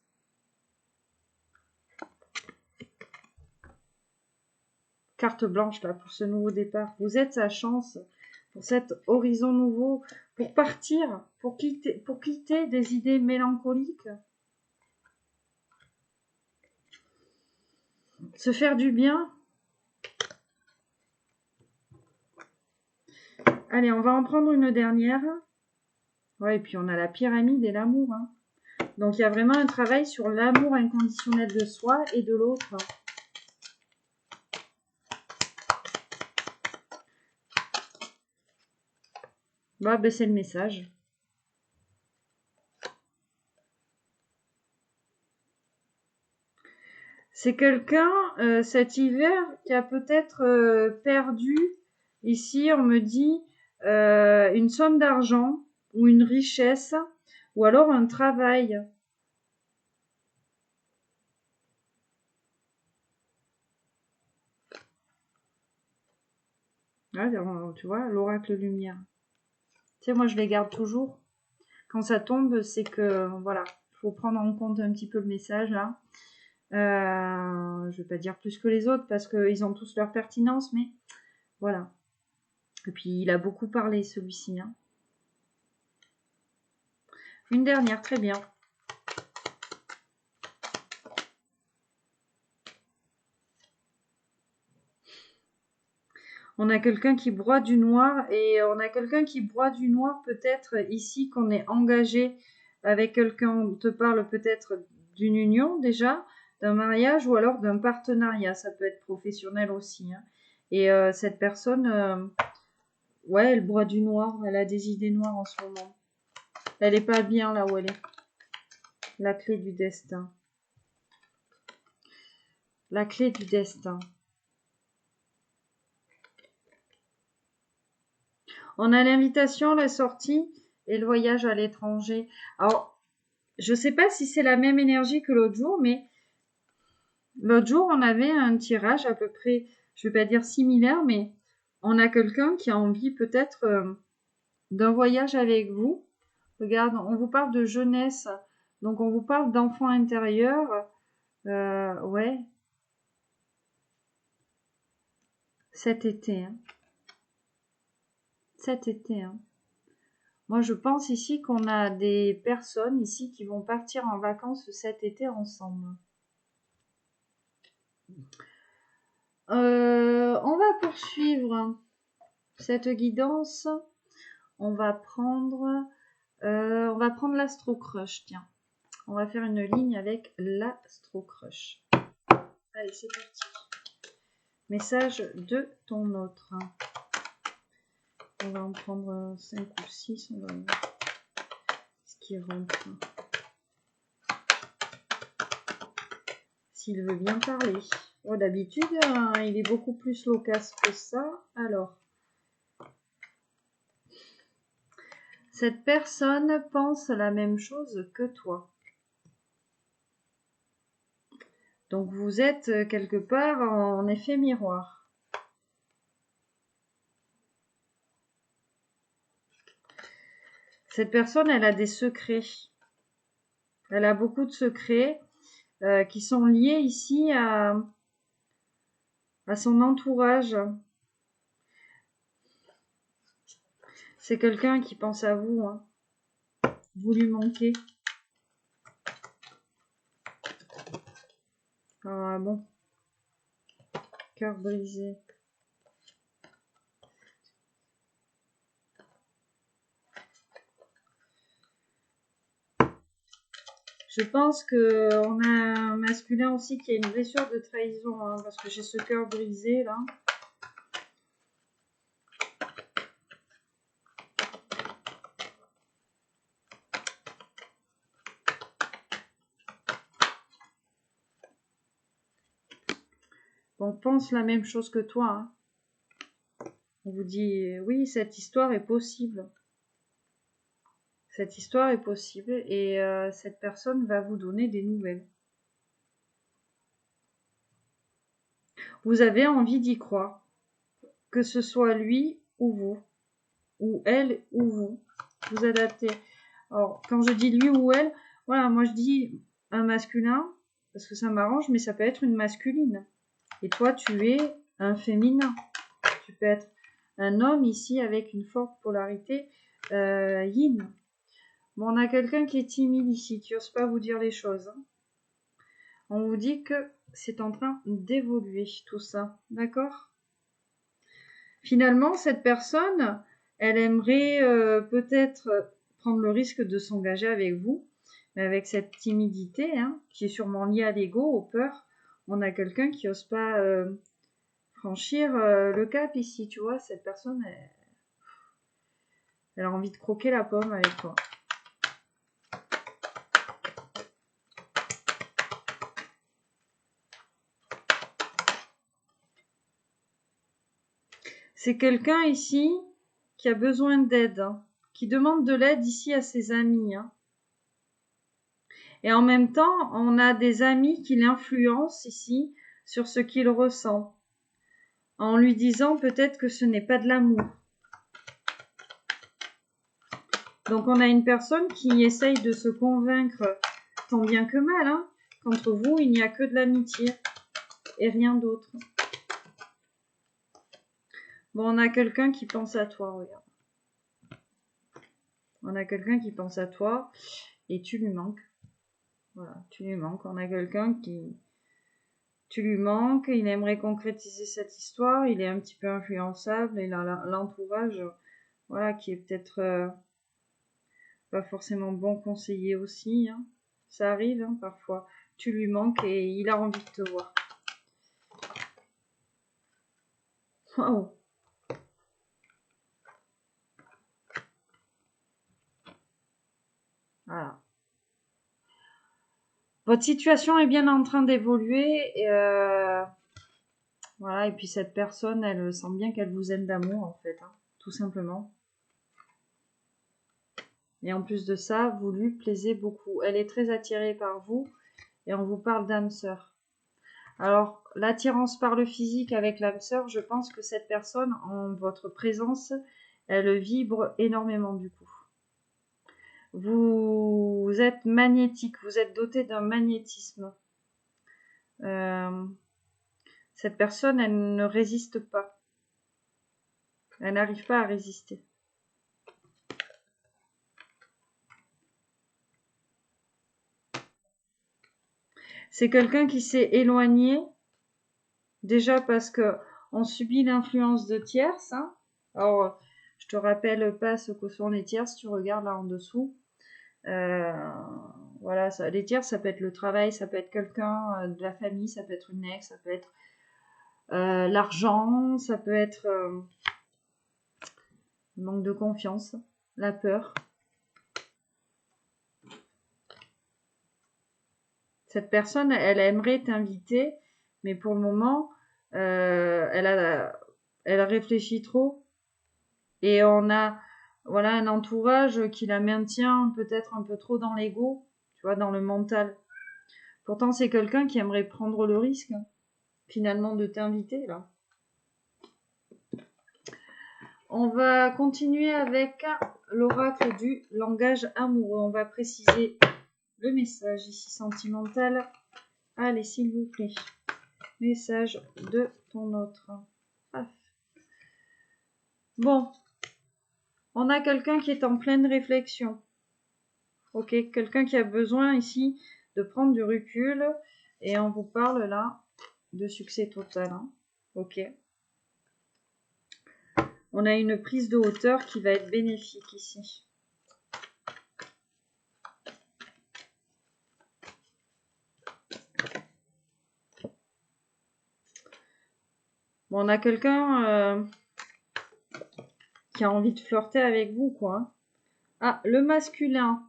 carte blanche là pour ce nouveau départ. Vous êtes sa chance pour cet horizon nouveau, pour partir, pour quitter des idées mélancoliques, se faire du bien. Allez, on va en prendre une dernière. Ouais, et puis on a la pyramide et l'amour. Hein. Donc il y a vraiment un travail sur l'amour inconditionnel de soi et de l'autre. Bah, ben, c'est le message. C'est quelqu'un, cet hiver, qui a peut-être perdu, ici on me dit, une somme d'argent ou une richesse, ou alors un travail. Ouais, tu vois, l'oracle lumière. Tu sais, moi je les garde toujours. Quand ça tombe, c'est que, voilà, il faut prendre en compte un petit peu le message là. Je vais pas dire plus que les autres parce qu'ils ont tous leur pertinence, mais voilà. Et puis il a beaucoup parlé celui-ci. Hein. Une dernière, très bien. On a quelqu'un qui broie du noir et on a quelqu'un qui broie du noir peut-être ici qu'on est engagé avec quelqu'un. On te parle peut-être d'une union déjà, d'un mariage ou alors d'un partenariat. Ça peut être professionnel aussi. Hein. Et cette personne, ouais, elle broie du noir. Elle a des idées noires en ce moment. Elle est pas bien là où elle est. La clé du destin. La clé du destin. On a l'invitation, la sortie et le voyage à l'étranger. Alors, je ne sais pas si c'est la même énergie que l'autre jour, mais l'autre jour, on avait un tirage à peu près, je ne vais pas dire similaire, mais on a quelqu'un qui a envie peut-être d'un voyage avec vous. Regarde, on vous parle de jeunesse, donc on vous parle d'enfant intérieur. Ouais, cet été. Hein. Cet été. Hein. Moi, je pense ici qu'on a des personnes ici qui vont partir en vacances cet été ensemble. On va poursuivre cette guidance. On va prendre l'Astro Crush. Tiens, on va faire une ligne avec l'Astro Crush. Allez, c'est parti. Message de ton autre. On va en prendre 5 ou 6. On va voir ce qui rentre. S'il veut bien parler. Oh, d'habitude, il est beaucoup plus loquace que ça. Alors, cette personne pense la même chose que toi. Donc, vous êtes quelque part en effet miroir. Cette personne, elle a des secrets. Elle a beaucoup de secrets qui sont liés ici à son entourage. C'est quelqu'un qui pense à vous. Hein. Vous lui manquez. Ah bon. Cœur brisé. Je pense qu'on a un masculin aussi qui a une blessure de trahison, hein, parce que j'ai ce cœur brisé là. On pense la même chose que toi. Hein. On vous dit, oui, cette histoire est possible. Cette histoire est possible et cette personne va vous donner des nouvelles. Vous avez envie d'y croire, que ce soit lui ou vous, ou elle ou vous. Vous adaptez. Alors, quand je dis lui ou elle, voilà, moi je dis un masculin, parce que ça m'arrange, mais ça peut être une masculine. Et toi, tu es un féminin. Tu peux être un homme ici avec une forte polarité yin. Bon, on a quelqu'un qui est timide ici, qui n'ose pas vous dire les choses. Hein. On vous dit que c'est en train d'évoluer tout ça, d'accord? Finalement, cette personne, elle aimerait peut-être prendre le risque de s'engager avec vous, mais avec cette timidité, hein, qui est sûrement liée à l'ego, aux peurs, on a quelqu'un qui n'ose pas franchir le cap ici, tu vois, cette personne, elle a envie de croquer la pomme avec toi. C'est quelqu'un ici qui a besoin d'aide, hein, qui demande de l'aide ici à ses amis. Hein. Et en même temps, on a des amis qui l'influencent ici sur ce qu'il ressent, en lui disant peut-être que ce n'est pas de l'amour. Donc on a une personne qui essaye de se convaincre, tant bien que mal, hein, qu'entre vous, il n'y a que de l'amitié et rien d'autre. Bon, on a quelqu'un qui pense à toi, regarde. On a quelqu'un qui pense à toi et tu lui manques. Voilà, tu lui manques. On a quelqu'un qui... Tu lui manques, il aimerait concrétiser cette histoire, il est un petit peu influençable, et l'entourage, voilà, qui est peut-être pas forcément bon conseiller aussi, hein. Ça arrive hein, parfois. Tu lui manques et il a envie de te voir. Wow. Voilà. Votre situation est bien en train d'évoluer. Voilà, et puis cette personne, elle sent bien qu'elle vous aime d'amour, en fait, hein, tout simplement. Et en plus de ça, vous lui plaisez beaucoup. Elle est très attirée par vous et on vous parle d'âme sœur. Alors, l'attirance par le physique avec l'âme sœur, je pense que cette personne, en votre présence, elle vibre énormément du coup. Vous êtes magnétique, vous êtes doté d'un magnétisme. Cette personne, elle ne résiste pas. Elle n'arrive pas à résister. C'est quelqu'un qui s'est éloigné, déjà parce que on subit l'influence de tierces. Hein. Alors, je te rappelle pas ce que sont les tierces, tu regardes là en dessous. Voilà, ça, les tierces, ça peut être le travail, ça peut être quelqu'un de la famille, ça peut être une ex, ça peut être l'argent, ça peut être le manque de confiance, la peur. Cette personne, elle aimerait t'inviter, mais pour le moment, elle réfléchit trop et on a voilà un entourage qui la maintient peut-être un peu trop dans l'ego, tu vois, dans le mental. Pourtant, c'est quelqu'un qui aimerait prendre le risque, finalement, de t'inviter, là. On va continuer avec l'oracle du langage amoureux. On va préciser le message ici sentimental. Allez, s'il vous plaît. Message de ton autre. Ah. Bon. On a quelqu'un qui est en pleine réflexion. Ok, quelqu'un qui a besoin ici de prendre du recul. Et on vous parle là de succès total. Hein. Ok. On a une prise de hauteur qui va être bénéfique ici. Bon, on a quelqu'un qui a envie de flirter avec vous, quoi. Ah, le masculin.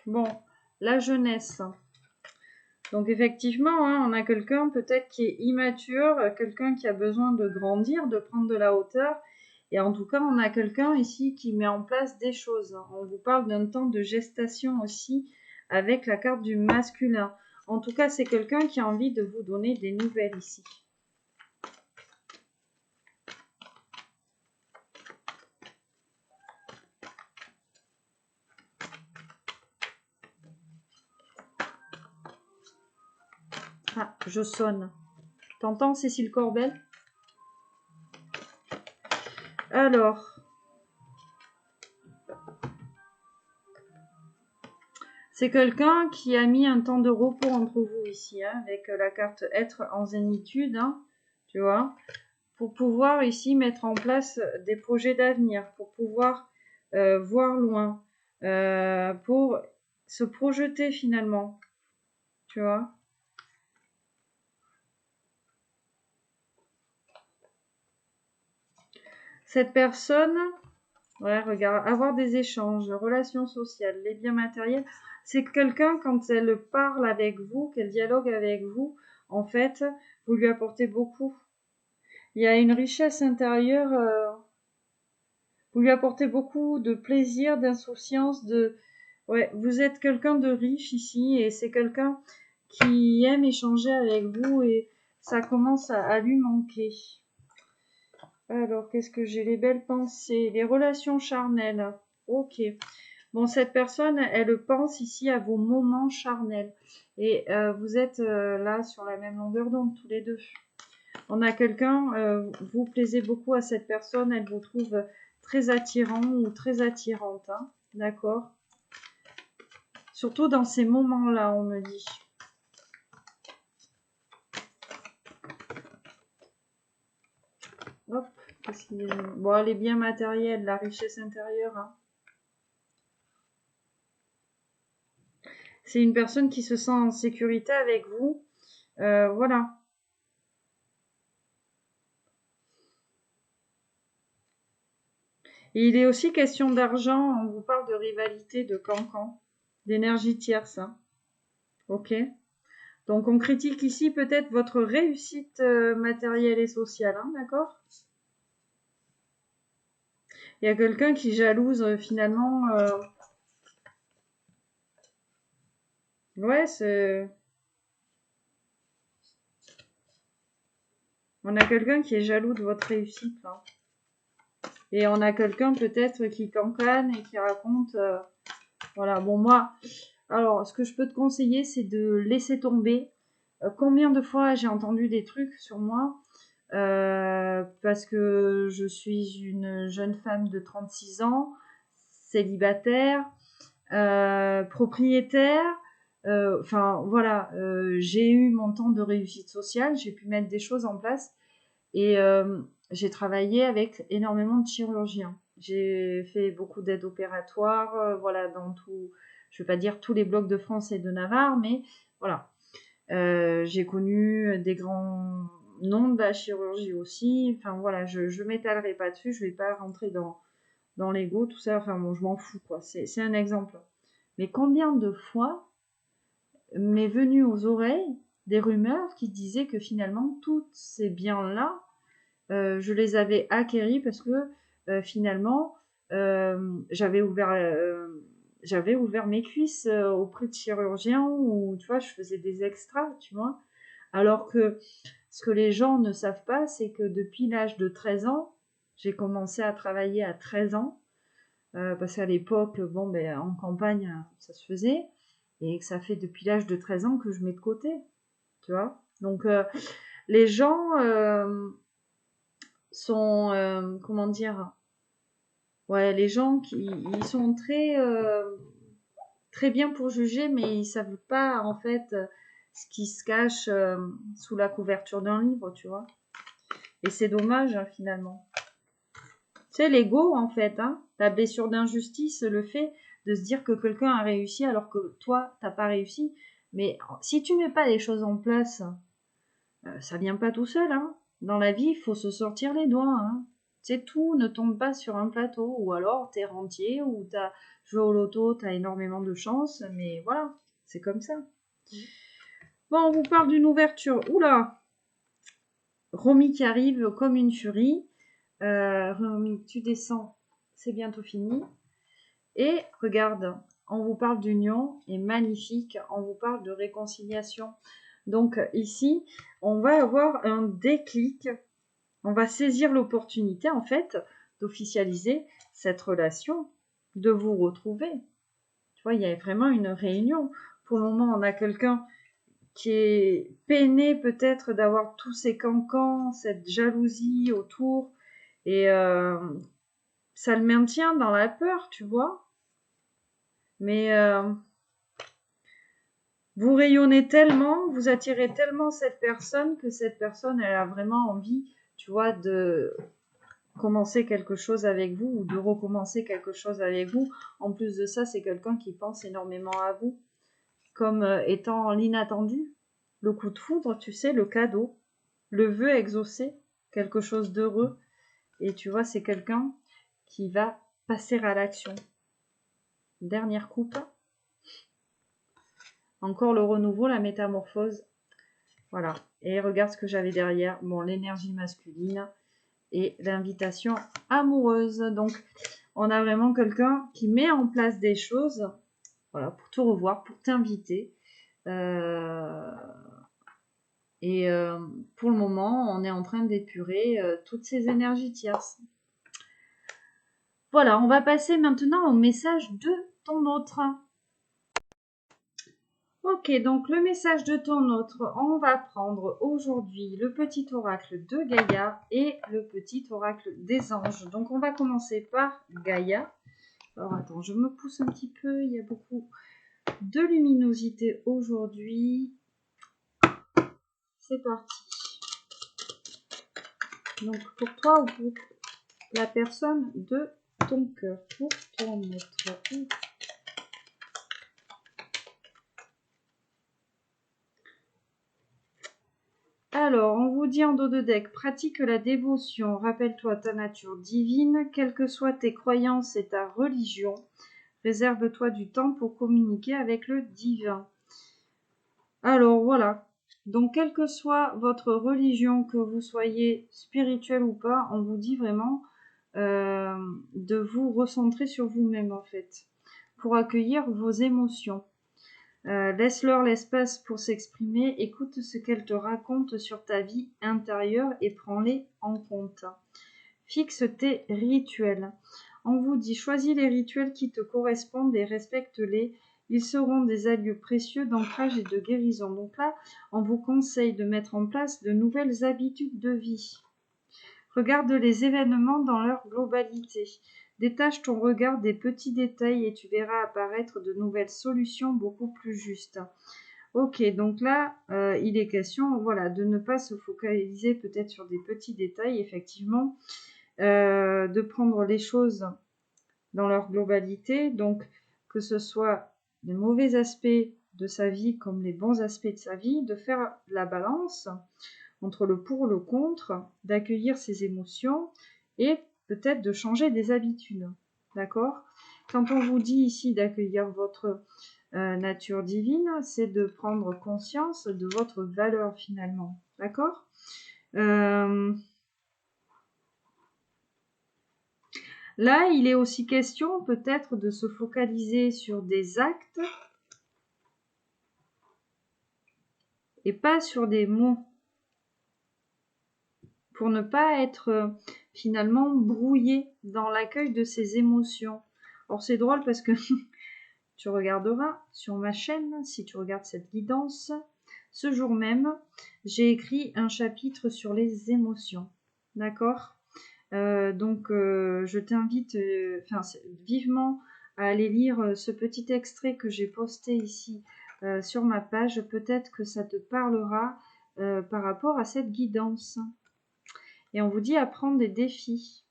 Bon, la jeunesse. Donc effectivement, hein, on a quelqu'un peut-être qui est immature, quelqu'un qui a besoin de grandir, de prendre de la hauteur. Et en tout cas, on a quelqu'un ici qui met en place des choses. On vous parle d'un temps de gestation aussi avec la carte du masculin. En tout cas, c'est quelqu'un qui a envie de vous donner des nouvelles ici. Ah, je sonne. T'entends, Cécile Corbel? Alors, c'est quelqu'un qui a mis un temps de repos entre vous ici, hein, avec la carte être en zénitude, hein, tu vois, pour pouvoir ici mettre en place des projets d'avenir, pour pouvoir voir loin, pour se projeter finalement, tu vois. Cette personne, ouais, regarde, avoir des échanges, relations sociales, les biens matériels, c'est quelqu'un, quand elle parle avec vous, qu'elle dialogue avec vous, en fait, vous lui apportez beaucoup. Il y a une richesse intérieure, vous lui apportez beaucoup de plaisir, d'insouciance, ouais, vous êtes quelqu'un de riche ici, et c'est quelqu'un qui aime échanger avec vous, et ça commence à lui manquer. Alors, qu'est-ce que j'ai? Les belles pensées, les relations charnelles. Ok. Bon, cette personne, elle pense ici à vos moments charnels. Et vous êtes là sur la même longueur d'onde, tous les deux. On a quelqu'un, vous plaisez beaucoup à cette personne, elle vous trouve très attirant ou très attirante. Hein, d'accord? Surtout dans ces moments-là, on me dit. Hop. Bon, les biens matériels, la richesse intérieure. Hein. C'est une personne qui se sent en sécurité avec vous. Voilà. Et il est aussi question d'argent. On vous parle de rivalité, de cancan, d'énergie tierce. Hein. Ok. Donc on critique ici peut-être votre réussite matérielle et sociale. Hein, d'accord? Il y a quelqu'un qui jalouse finalement. Ouais, c'est. On a quelqu'un qui est jaloux de votre réussite. Là. Et on a quelqu'un peut-être qui cancane et qui raconte. Voilà, bon, moi, alors, ce que je peux te conseiller, c'est de laisser tomber. Combien de fois j'ai entendu des trucs sur moi parce que je suis une jeune femme de 36 ans, célibataire, propriétaire. Enfin, voilà, j'ai eu mon temps de réussite sociale, j'ai pu mettre des choses en place et j'ai travaillé avec énormément de chirurgiens. J'ai fait beaucoup d'aides opératoires, voilà, dans tout, je ne vais pas dire tous les blocs de France et de Navarre, mais voilà. J'ai connu des grands noms de la chirurgie aussi. Enfin voilà, je ne m'étalerai pas dessus, je ne vais pas rentrer dans l'ego, tout ça. Enfin bon, je m'en fous, quoi. C'est un exemple. Mais combien de fois m'est venu aux oreilles des rumeurs qui disaient que finalement, tous ces biens-là, je les avais acquéris parce que finalement, j'avais ouvert mes cuisses auprès de chirurgiens où, tu vois, je faisais des extras, tu vois. Alors que ce que les gens ne savent pas, c'est que depuis l'âge de 13 ans, j'ai commencé à travailler à 13 ans, parce qu'à l'époque, bon, ben, en campagne, ça se faisait, et que ça fait depuis l'âge de 13 ans que je mets de côté, tu vois. Donc, les gens sont, comment dire, ouais, les gens ils sont très bien pour juger, mais ils savent pas en fait ce qui se cache sous la couverture d'un livre, tu vois. Et c'est dommage hein, finalement. C'est l'ego en fait, hein, la blessure d'injustice, le fait de se dire que quelqu'un a réussi alors que toi t'as pas réussi. Mais si tu mets pas les choses en place, ça vient pas tout seul. Hein. Dans la vie, il faut se sortir les doigts. Hein. C'est tout, ne tombe pas sur un plateau. Ou alors, t'es rentier, ou t'as joué au loto, t'as énormément de chance. Mais voilà, c'est comme ça. Bon, on vous parle d'une ouverture. Oula, Romy qui arrive comme une furie. Romy, tu descends, c'est bientôt fini. Et regarde, on vous parle d'union, et magnifique, on vous parle de réconciliation. Donc ici, on va avoir un déclic. On va saisir l'opportunité, en fait, d'officialiser cette relation, de vous retrouver. Tu vois, il y a vraiment une réunion. Pour le moment, on a quelqu'un qui est peiné peut-être d'avoir tous ces cancans, cette jalousie autour, et ça le maintient dans la peur, tu vois. Mais vous rayonnez tellement, vous attirez tellement cette personne que cette personne, elle a vraiment envie, tu vois, de commencer quelque chose avec vous ou de recommencer quelque chose avec vous. En plus de ça, c'est quelqu'un qui pense énormément à vous comme étant l'inattendu, le coup de foudre, tu sais, le cadeau, le vœu exaucé, quelque chose d'heureux. Et tu vois, c'est quelqu'un qui va passer à l'action. Dernière coupe. Encore le renouveau, la métamorphose. Voilà. Et regarde ce que j'avais derrière. Bon, l'énergie masculine et l'invitation amoureuse. Donc, on a vraiment quelqu'un qui met en place des choses, voilà, pour te revoir, pour t'inviter. Et pour le moment, on est en train d'épurer toutes ces énergies tierces. Voilà, on va passer maintenant au message de ton autre. Ok, donc le message de ton autre, on va prendre aujourd'hui le petit oracle de Gaïa et le petit oracle des anges. Donc on va commencer par Gaïa. Alors attends, je me pousse un petit peu, il y a beaucoup de luminosité aujourd'hui. C'est parti. Donc pour toi ou pour la personne de ton cœur, pour ton autre. Alors, on vous dit en dos de deck, pratique la dévotion, rappelle-toi ta nature divine, quelles que soient tes croyances et ta religion, réserve-toi du temps pour communiquer avec le divin. Alors voilà, donc quelle que soit votre religion, que vous soyez spirituel ou pas, on vous dit vraiment de vous recentrer sur vous-même en fait, pour accueillir vos émotions. Laisse-leur l'espace pour s'exprimer, écoute ce qu'elles te racontent sur ta vie intérieure et prends-les en compte. Fixe tes rituels. On vous dit, choisis les rituels qui te correspondent et respecte-les. Ils seront des alliés précieux d'ancrage et de guérison. Donc là, on vous conseille de mettre en place de nouvelles habitudes de vie. Regarde les événements dans leur globalité. Détache ton regard des petits détails et tu verras apparaître de nouvelles solutions beaucoup plus justes. Ok, donc là, il est question, voilà, de ne pas se focaliser peut-être sur des petits détails, effectivement, de prendre les choses dans leur globalité, donc que ce soit les mauvais aspects de sa vie comme les bons aspects de sa vie, de faire la balance entre le pour et le contre, d'accueillir ses émotions et peut-être de changer des habitudes. D'accord? Quand on vous dit ici d'accueillir votre nature divine, c'est de prendre conscience de votre valeur finalement. D'accord? Là, il est aussi question peut-être de se focaliser sur des actes et pas sur des mots, pour ne pas être finalement brouillé dans l'accueil de ses émotions. Alors c'est drôle parce que tu regarderas sur ma chaîne, si tu regardes cette guidance, ce jour même, j'ai écrit un chapitre sur les émotions. D'accord? Donc je t'invite vivement à aller lire ce petit extrait que j'ai posté ici sur ma page. Peut-être que ça te parlera par rapport à cette guidance. Et on vous dit à prendre des défis.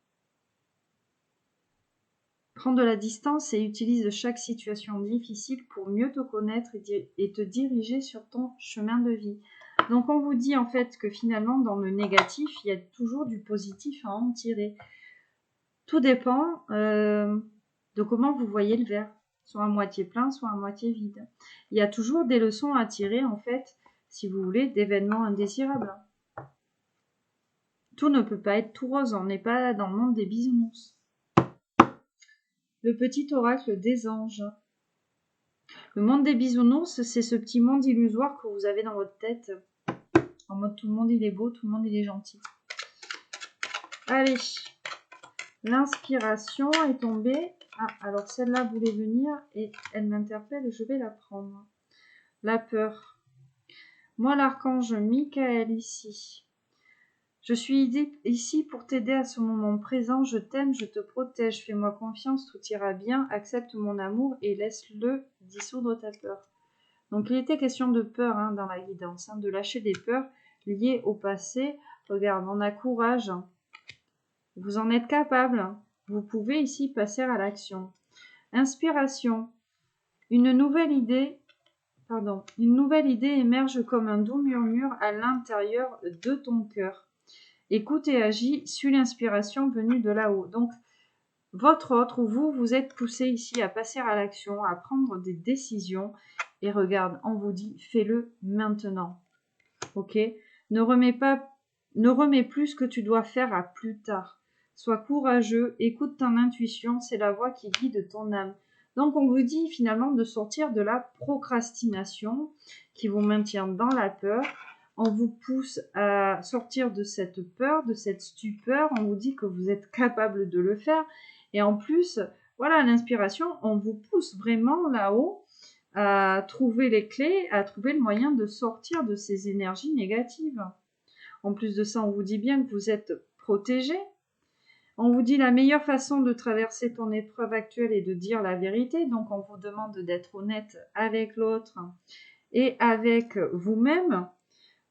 Prends de la distance et utilise chaque situation difficile pour mieux te connaître et te diriger sur ton chemin de vie. Donc on vous dit en fait que finalement dans le négatif, il y a toujours du positif à en tirer. Tout dépend de comment vous voyez le verre, soit à moitié plein, soit à moitié vide. Il y a toujours des leçons à tirer en fait, si vous voulez, d'événements indésirables. Tout ne peut pas être tout rose, on n'est pas dans le monde des bisounours. Le petit oracle des anges. Le monde des bisounours, c'est ce petit monde illusoire que vous avez dans votre tête. En mode tout le monde il est beau, tout le monde il est gentil. Allez, l'inspiration est tombée. Ah, alors celle-là voulait venir et elle m'interpelle, je vais la prendre. La peur. Moi, l'archange Michael ici. Je suis ici pour t'aider à ce moment présent. Je t'aime, je te protège. Fais-moi confiance, tout ira bien. Accepte mon amour et laisse-le dissoudre ta peur. Donc, il était question de peur dans la guidance, de lâcher des peurs liées au passé. Regarde, on a courage. Vous en êtes capable. Vous pouvez ici passer à l'action. Inspiration. Une nouvelle idée émerge comme un doux murmure à l'intérieur de ton cœur. Écoute et agis, suis l'inspiration venue de là-haut. Donc, votre autre ou vous êtes poussé ici à passer à l'action, à prendre des décisions. Et regarde, on vous dit, fais-le maintenant. Ok? Ne remets plus ce que tu dois faire à plus tard. Sois courageux, écoute ton intuition, c'est la voix qui guide ton âme. Donc, on vous dit finalement de sortir de la procrastination qui vous maintient dans la peur. On vous pousse à sortir de cette peur, de cette stupeur. On vous dit que vous êtes capable de le faire. Et en plus, voilà, l'inspiration, on vous pousse vraiment là-haut à trouver les clés, à trouver le moyen de sortir de ces énergies négatives. En plus de ça, on vous dit bien que vous êtes protégé. On vous dit la meilleure façon de traverser ton épreuve actuelle est de dire la vérité. Donc, on vous demande d'être honnête avec l'autre et avec vous-même.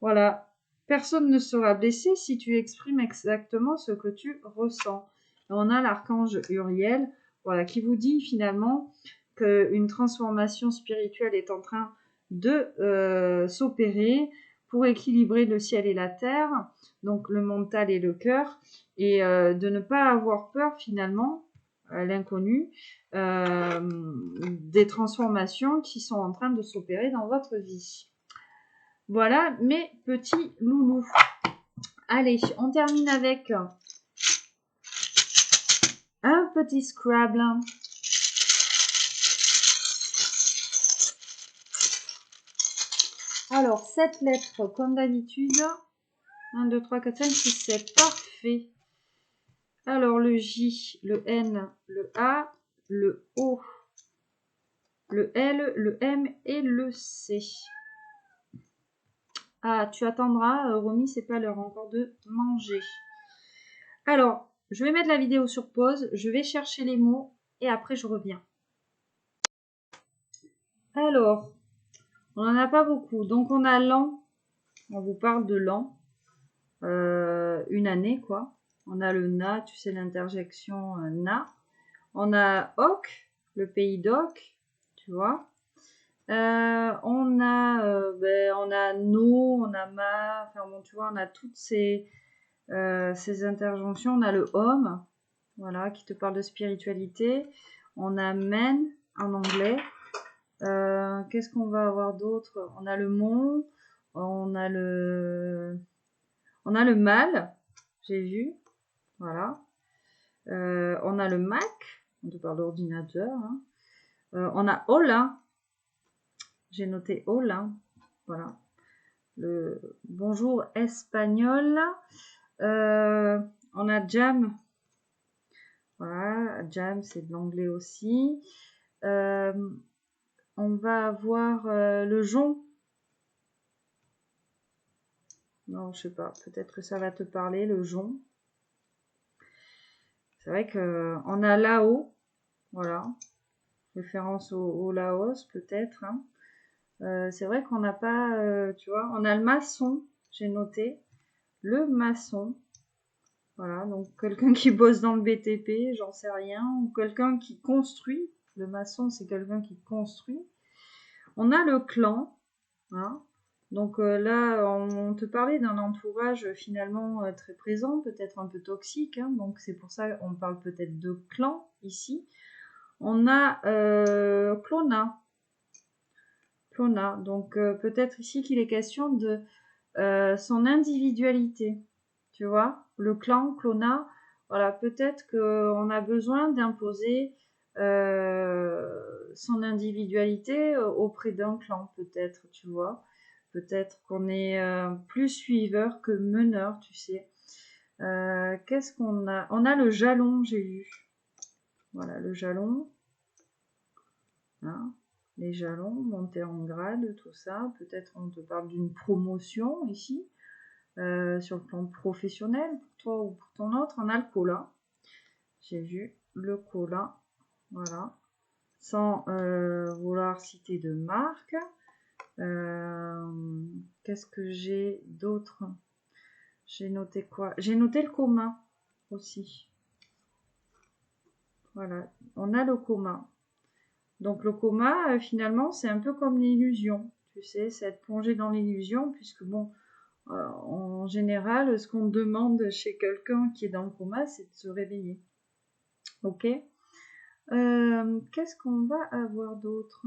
Voilà. Personne ne sera blessé si tu exprimes exactement ce que tu ressens. Et on a l'archange Uriel, voilà, qui vous dit finalement qu'une transformation spirituelle est en train de s'opérer pour équilibrer le ciel et la terre, donc le mental et le cœur, et de ne pas avoir peur finalement, l'inconnu, des transformations qui sont en train de s'opérer dans votre vie. Voilà mes petits loulous. Allez, on termine avec un petit Scrabble. Alors, 7 lettres comme d'habitude. 1, 2, 3, 4, 5, 6, 7. Parfait. Alors, le J, le N, le A, le O, le L, le M et le C. Ah, tu attendras, Romy, c'est pas l'heure encore de manger. Alors, je vais mettre la vidéo sur pause, je vais chercher les mots et après je reviens. Alors, on n'en a pas beaucoup. Donc, on a l'an. On vous parle de l'an. Une année, quoi. On a le na, tu sais, l'interjection na. On a Oc, le pays d'Oc, tu vois. On a no, on a ma. Enfin, bon, tu vois, on a toutes ces interjonctions. On a le homme, voilà, qui te parle de spiritualité. On a men en anglais. Qu'est-ce qu'on va avoir d'autre? On a le mont, on a le mal, j'ai vu, voilà. On a le Mac, on te parle d'ordinateur. Hein. On a Hola, j'ai noté Hola, voilà. Le bonjour espagnol. On a Jam, voilà, Jam c'est de l'anglais aussi. On va avoir le jonc. Non, je sais pas. Peut-être que ça va te parler, le jonc. C'est vrai qu'on a Lao. Voilà. Référence au Laos, peut-être. Hein. C'est vrai qu'on n'a pas... tu vois, on a le maçon. J'ai noté. Le maçon. Voilà. Donc, quelqu'un qui bosse dans le BTP, j'en sais rien. Ou quelqu'un qui construit. Le maçon, c'est quelqu'un qui construit. On a le clan. Hein. Donc là, on te parlait d'un entourage finalement très présent, peut-être un peu toxique. Hein, donc c'est pour ça qu'on parle peut-être de clan ici. On a Clona. Clona. Donc peut-être ici qu'il est question de son individualité. Tu vois, le clan Clona. Voilà, peut-être qu'on a besoin d'imposer son individualité auprès d'un clan, peut-être, tu vois. Peut-être qu'on est plus suiveur que meneur, tu sais. Qu'est-ce qu'on a? On a le jalon, j'ai vu. Voilà, le jalon. Hein. les jalons, monter en grade, tout ça. Peut-être on te parle d'une promotion ici, sur le plan professionnel, pour toi ou pour ton autre. On a le cola. J'ai vu le cola, voilà. Sans vouloir citer de marque. Qu'est-ce que j'ai d'autre? J'ai noté quoi? J'ai noté le coma aussi. Voilà, on a le coma. Donc le coma, finalement, c'est un peu comme l'illusion. Tu sais, c'est être plongé dans l'illusion, puisque bon, en général, ce qu'on demande chez quelqu'un qui est dans le coma, c'est de se réveiller. Ok. Qu'est-ce qu'on va avoir d'autre?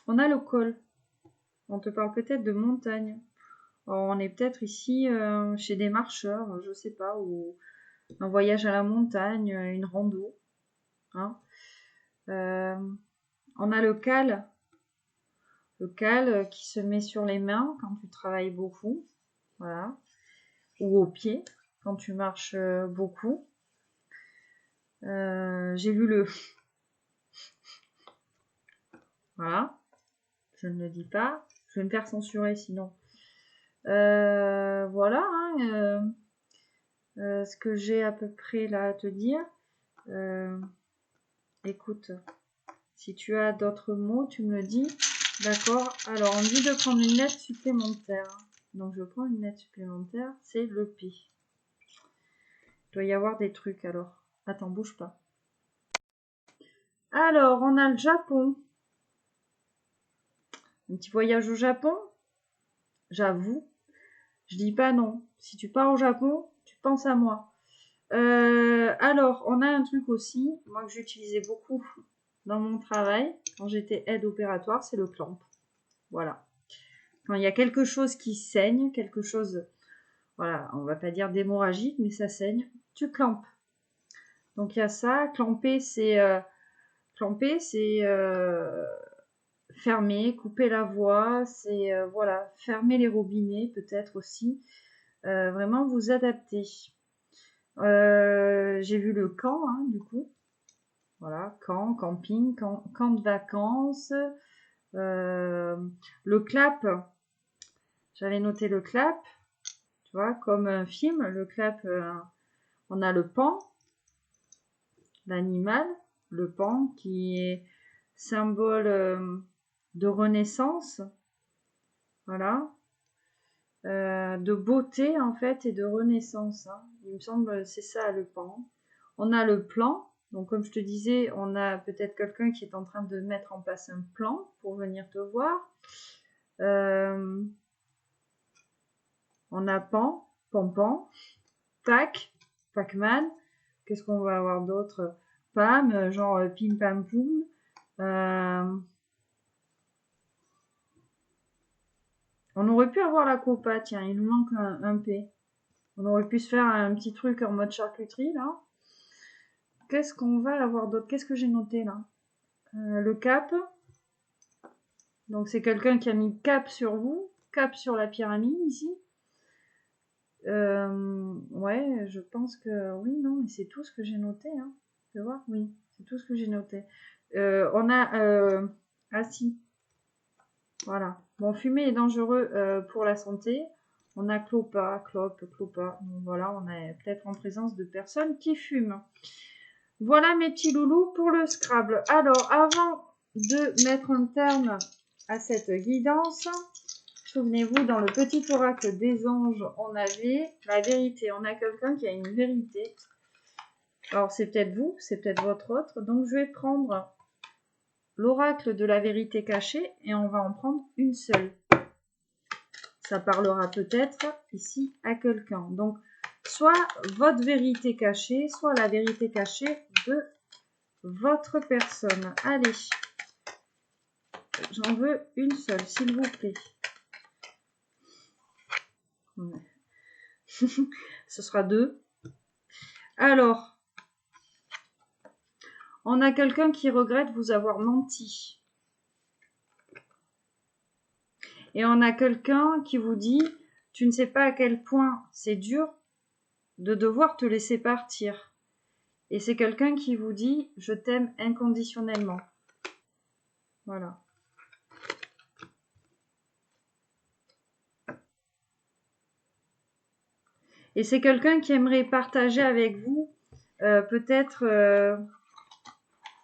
On a le col. On te parle peut-être de montagne. Alors, on est peut-être ici chez des marcheurs, je sais pas, ou un voyage à la montagne, une rando. Hein. On a le cal qui se met sur les mains quand tu travailles beaucoup, voilà, ou aux pieds quand tu marches beaucoup. J'ai vu le... Voilà, je ne le dis pas, je vais me faire censurer sinon. Voilà, hein, ce que j'ai à peu près là à te dire. Écoute, si tu as d'autres mots, tu me le dis. D'accord. Alors, on dit de prendre une lettre supplémentaire. Donc, je prends une lettre supplémentaire. C'est le P. Il doit y avoir des trucs, alors. Attends, bouge pas. Alors, on a le Japon. Un petit voyage au Japon. J'avoue. Je dis pas non. Si tu pars au Japon, tu penses à moi. Alors, on a un truc aussi, moi que j'utilisais beaucoup dans mon travail, quand j'étais aide opératoire, c'est le clamp. Voilà. Quand il y a quelque chose qui saigne, quelque chose, voilà, on va pas dire d'hémorragique, mais ça saigne, tu clampes. Donc il y a ça, clamper, c'est fermer, couper la voie, c'est voilà, fermer les robinets peut-être aussi, vraiment vous adapter. J'ai vu le camp, hein, du coup. Voilà, camp, camping, camp de vacances. Le clap, j'avais noté le clap, tu vois, comme un film. Le clap, on a le pan, l'animal, le pan qui est symbole de renaissance, voilà, de beauté en fait et de renaissance. Hein. Il me semble c'est ça le pan. On a le plan. Donc, comme je te disais, on a peut-être quelqu'un qui est en train de mettre en place un plan pour venir te voir. On a Pan, Pampan, Pac, Pac-Man. Qu'est-ce qu'on va avoir d'autre? Pam, genre Pim Pam Poum. On aurait pu avoir la copa, tiens, il nous manque un P. On aurait pu se faire un petit truc en mode charcuterie, là. Qu'est-ce qu'on va avoir d'autre? Qu'est-ce que j'ai noté, là? Le cap. Donc, c'est quelqu'un qui a mis cap sur vous, cap sur la pyramide, ici. Ouais, je pense que oui, non, mais c'est tout ce que j'ai noté. Hein. Tu vas voir, oui, c'est tout ce que j'ai noté. On a ah si, voilà. Bon, fumer est dangereux pour la santé. On a clopa, clope, clopa. Donc, voilà, on est peut-être en présence de personnes qui fument. Voilà mes petits loulous pour le Scrabble. Alors, avant de mettre un terme à cette guidance, souvenez-vous, dans le petit oracle des anges, on avait la vérité. On a quelqu'un qui a une vérité. Alors, c'est peut-être vous, c'est peut-être votre autre. Donc, je vais prendre l'oracle de la vérité cachée et on va en prendre une seule. Ça parlera peut-être ici à quelqu'un. Donc, soit votre vérité cachée, soit la vérité cachée de votre personne. Allez, j'en veux une seule, s'il vous plaît. Ouais. Ce sera 2. Alors, on a quelqu'un qui regrette vous avoir menti. Et on a quelqu'un qui vous dit, tu ne sais pas à quel point c'est dur de devoir te laisser partir. Et c'est quelqu'un qui vous dit, je t'aime inconditionnellement. Voilà. Et c'est quelqu'un qui aimerait partager avec vous peut-être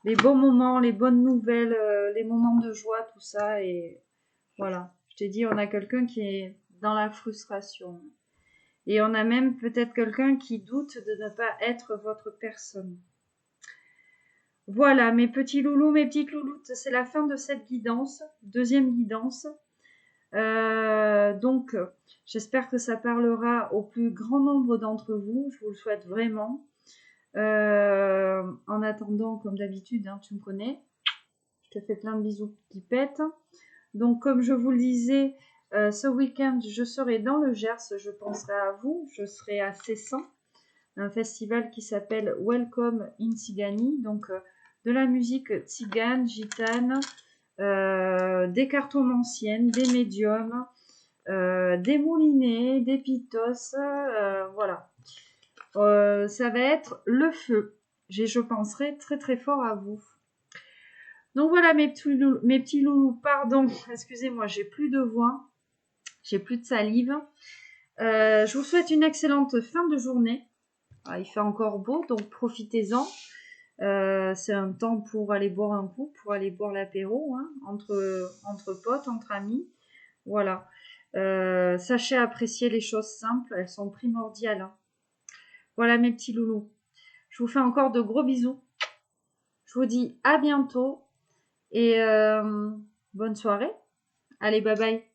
les bons moments, les bonnes nouvelles, les moments de joie, tout ça. Et voilà, je t'ai dit, on a quelqu'un qui est dans la frustration. Et on a même peut-être quelqu'un qui doute de ne pas être votre personne. Voilà, mes petits loulous, mes petites louloutes, c'est la fin de cette guidance, deuxième guidance. Donc, j'espère que ça parlera au plus grand nombre d'entre vous. Je vous le souhaite vraiment. En attendant, comme d'habitude, hein, tu me connais. Je te fais plein de bisous qui pètent. Donc, comme je vous le disais, ce week-end, je serai dans le Gers. Je penserai à vous. Je serai à Cessan, un festival qui s'appelle Welcome in Tsigani. Donc, de la musique tzigane, gitane, des cartomanciennes, des médiums, des moulinets, des pitos, voilà. Ça va être le feu. Je penserai très très fort à vous. Donc voilà mes petits loulous, pardon, excusez-moi, j'ai plus de voix, j'ai plus de salive. Je vous souhaite une excellente fin de journée. Il fait encore beau, donc profitez-en. C'est un temps pour aller boire un coup, pour aller boire l'apéro, hein, entre potes, entre amis. Voilà. Sachez apprécier les choses simples, elles sont primordiales. Hein. Voilà mes petits loulous. Je vous fais encore de gros bisous. Je vous dis à bientôt et bonne soirée. Allez, bye bye.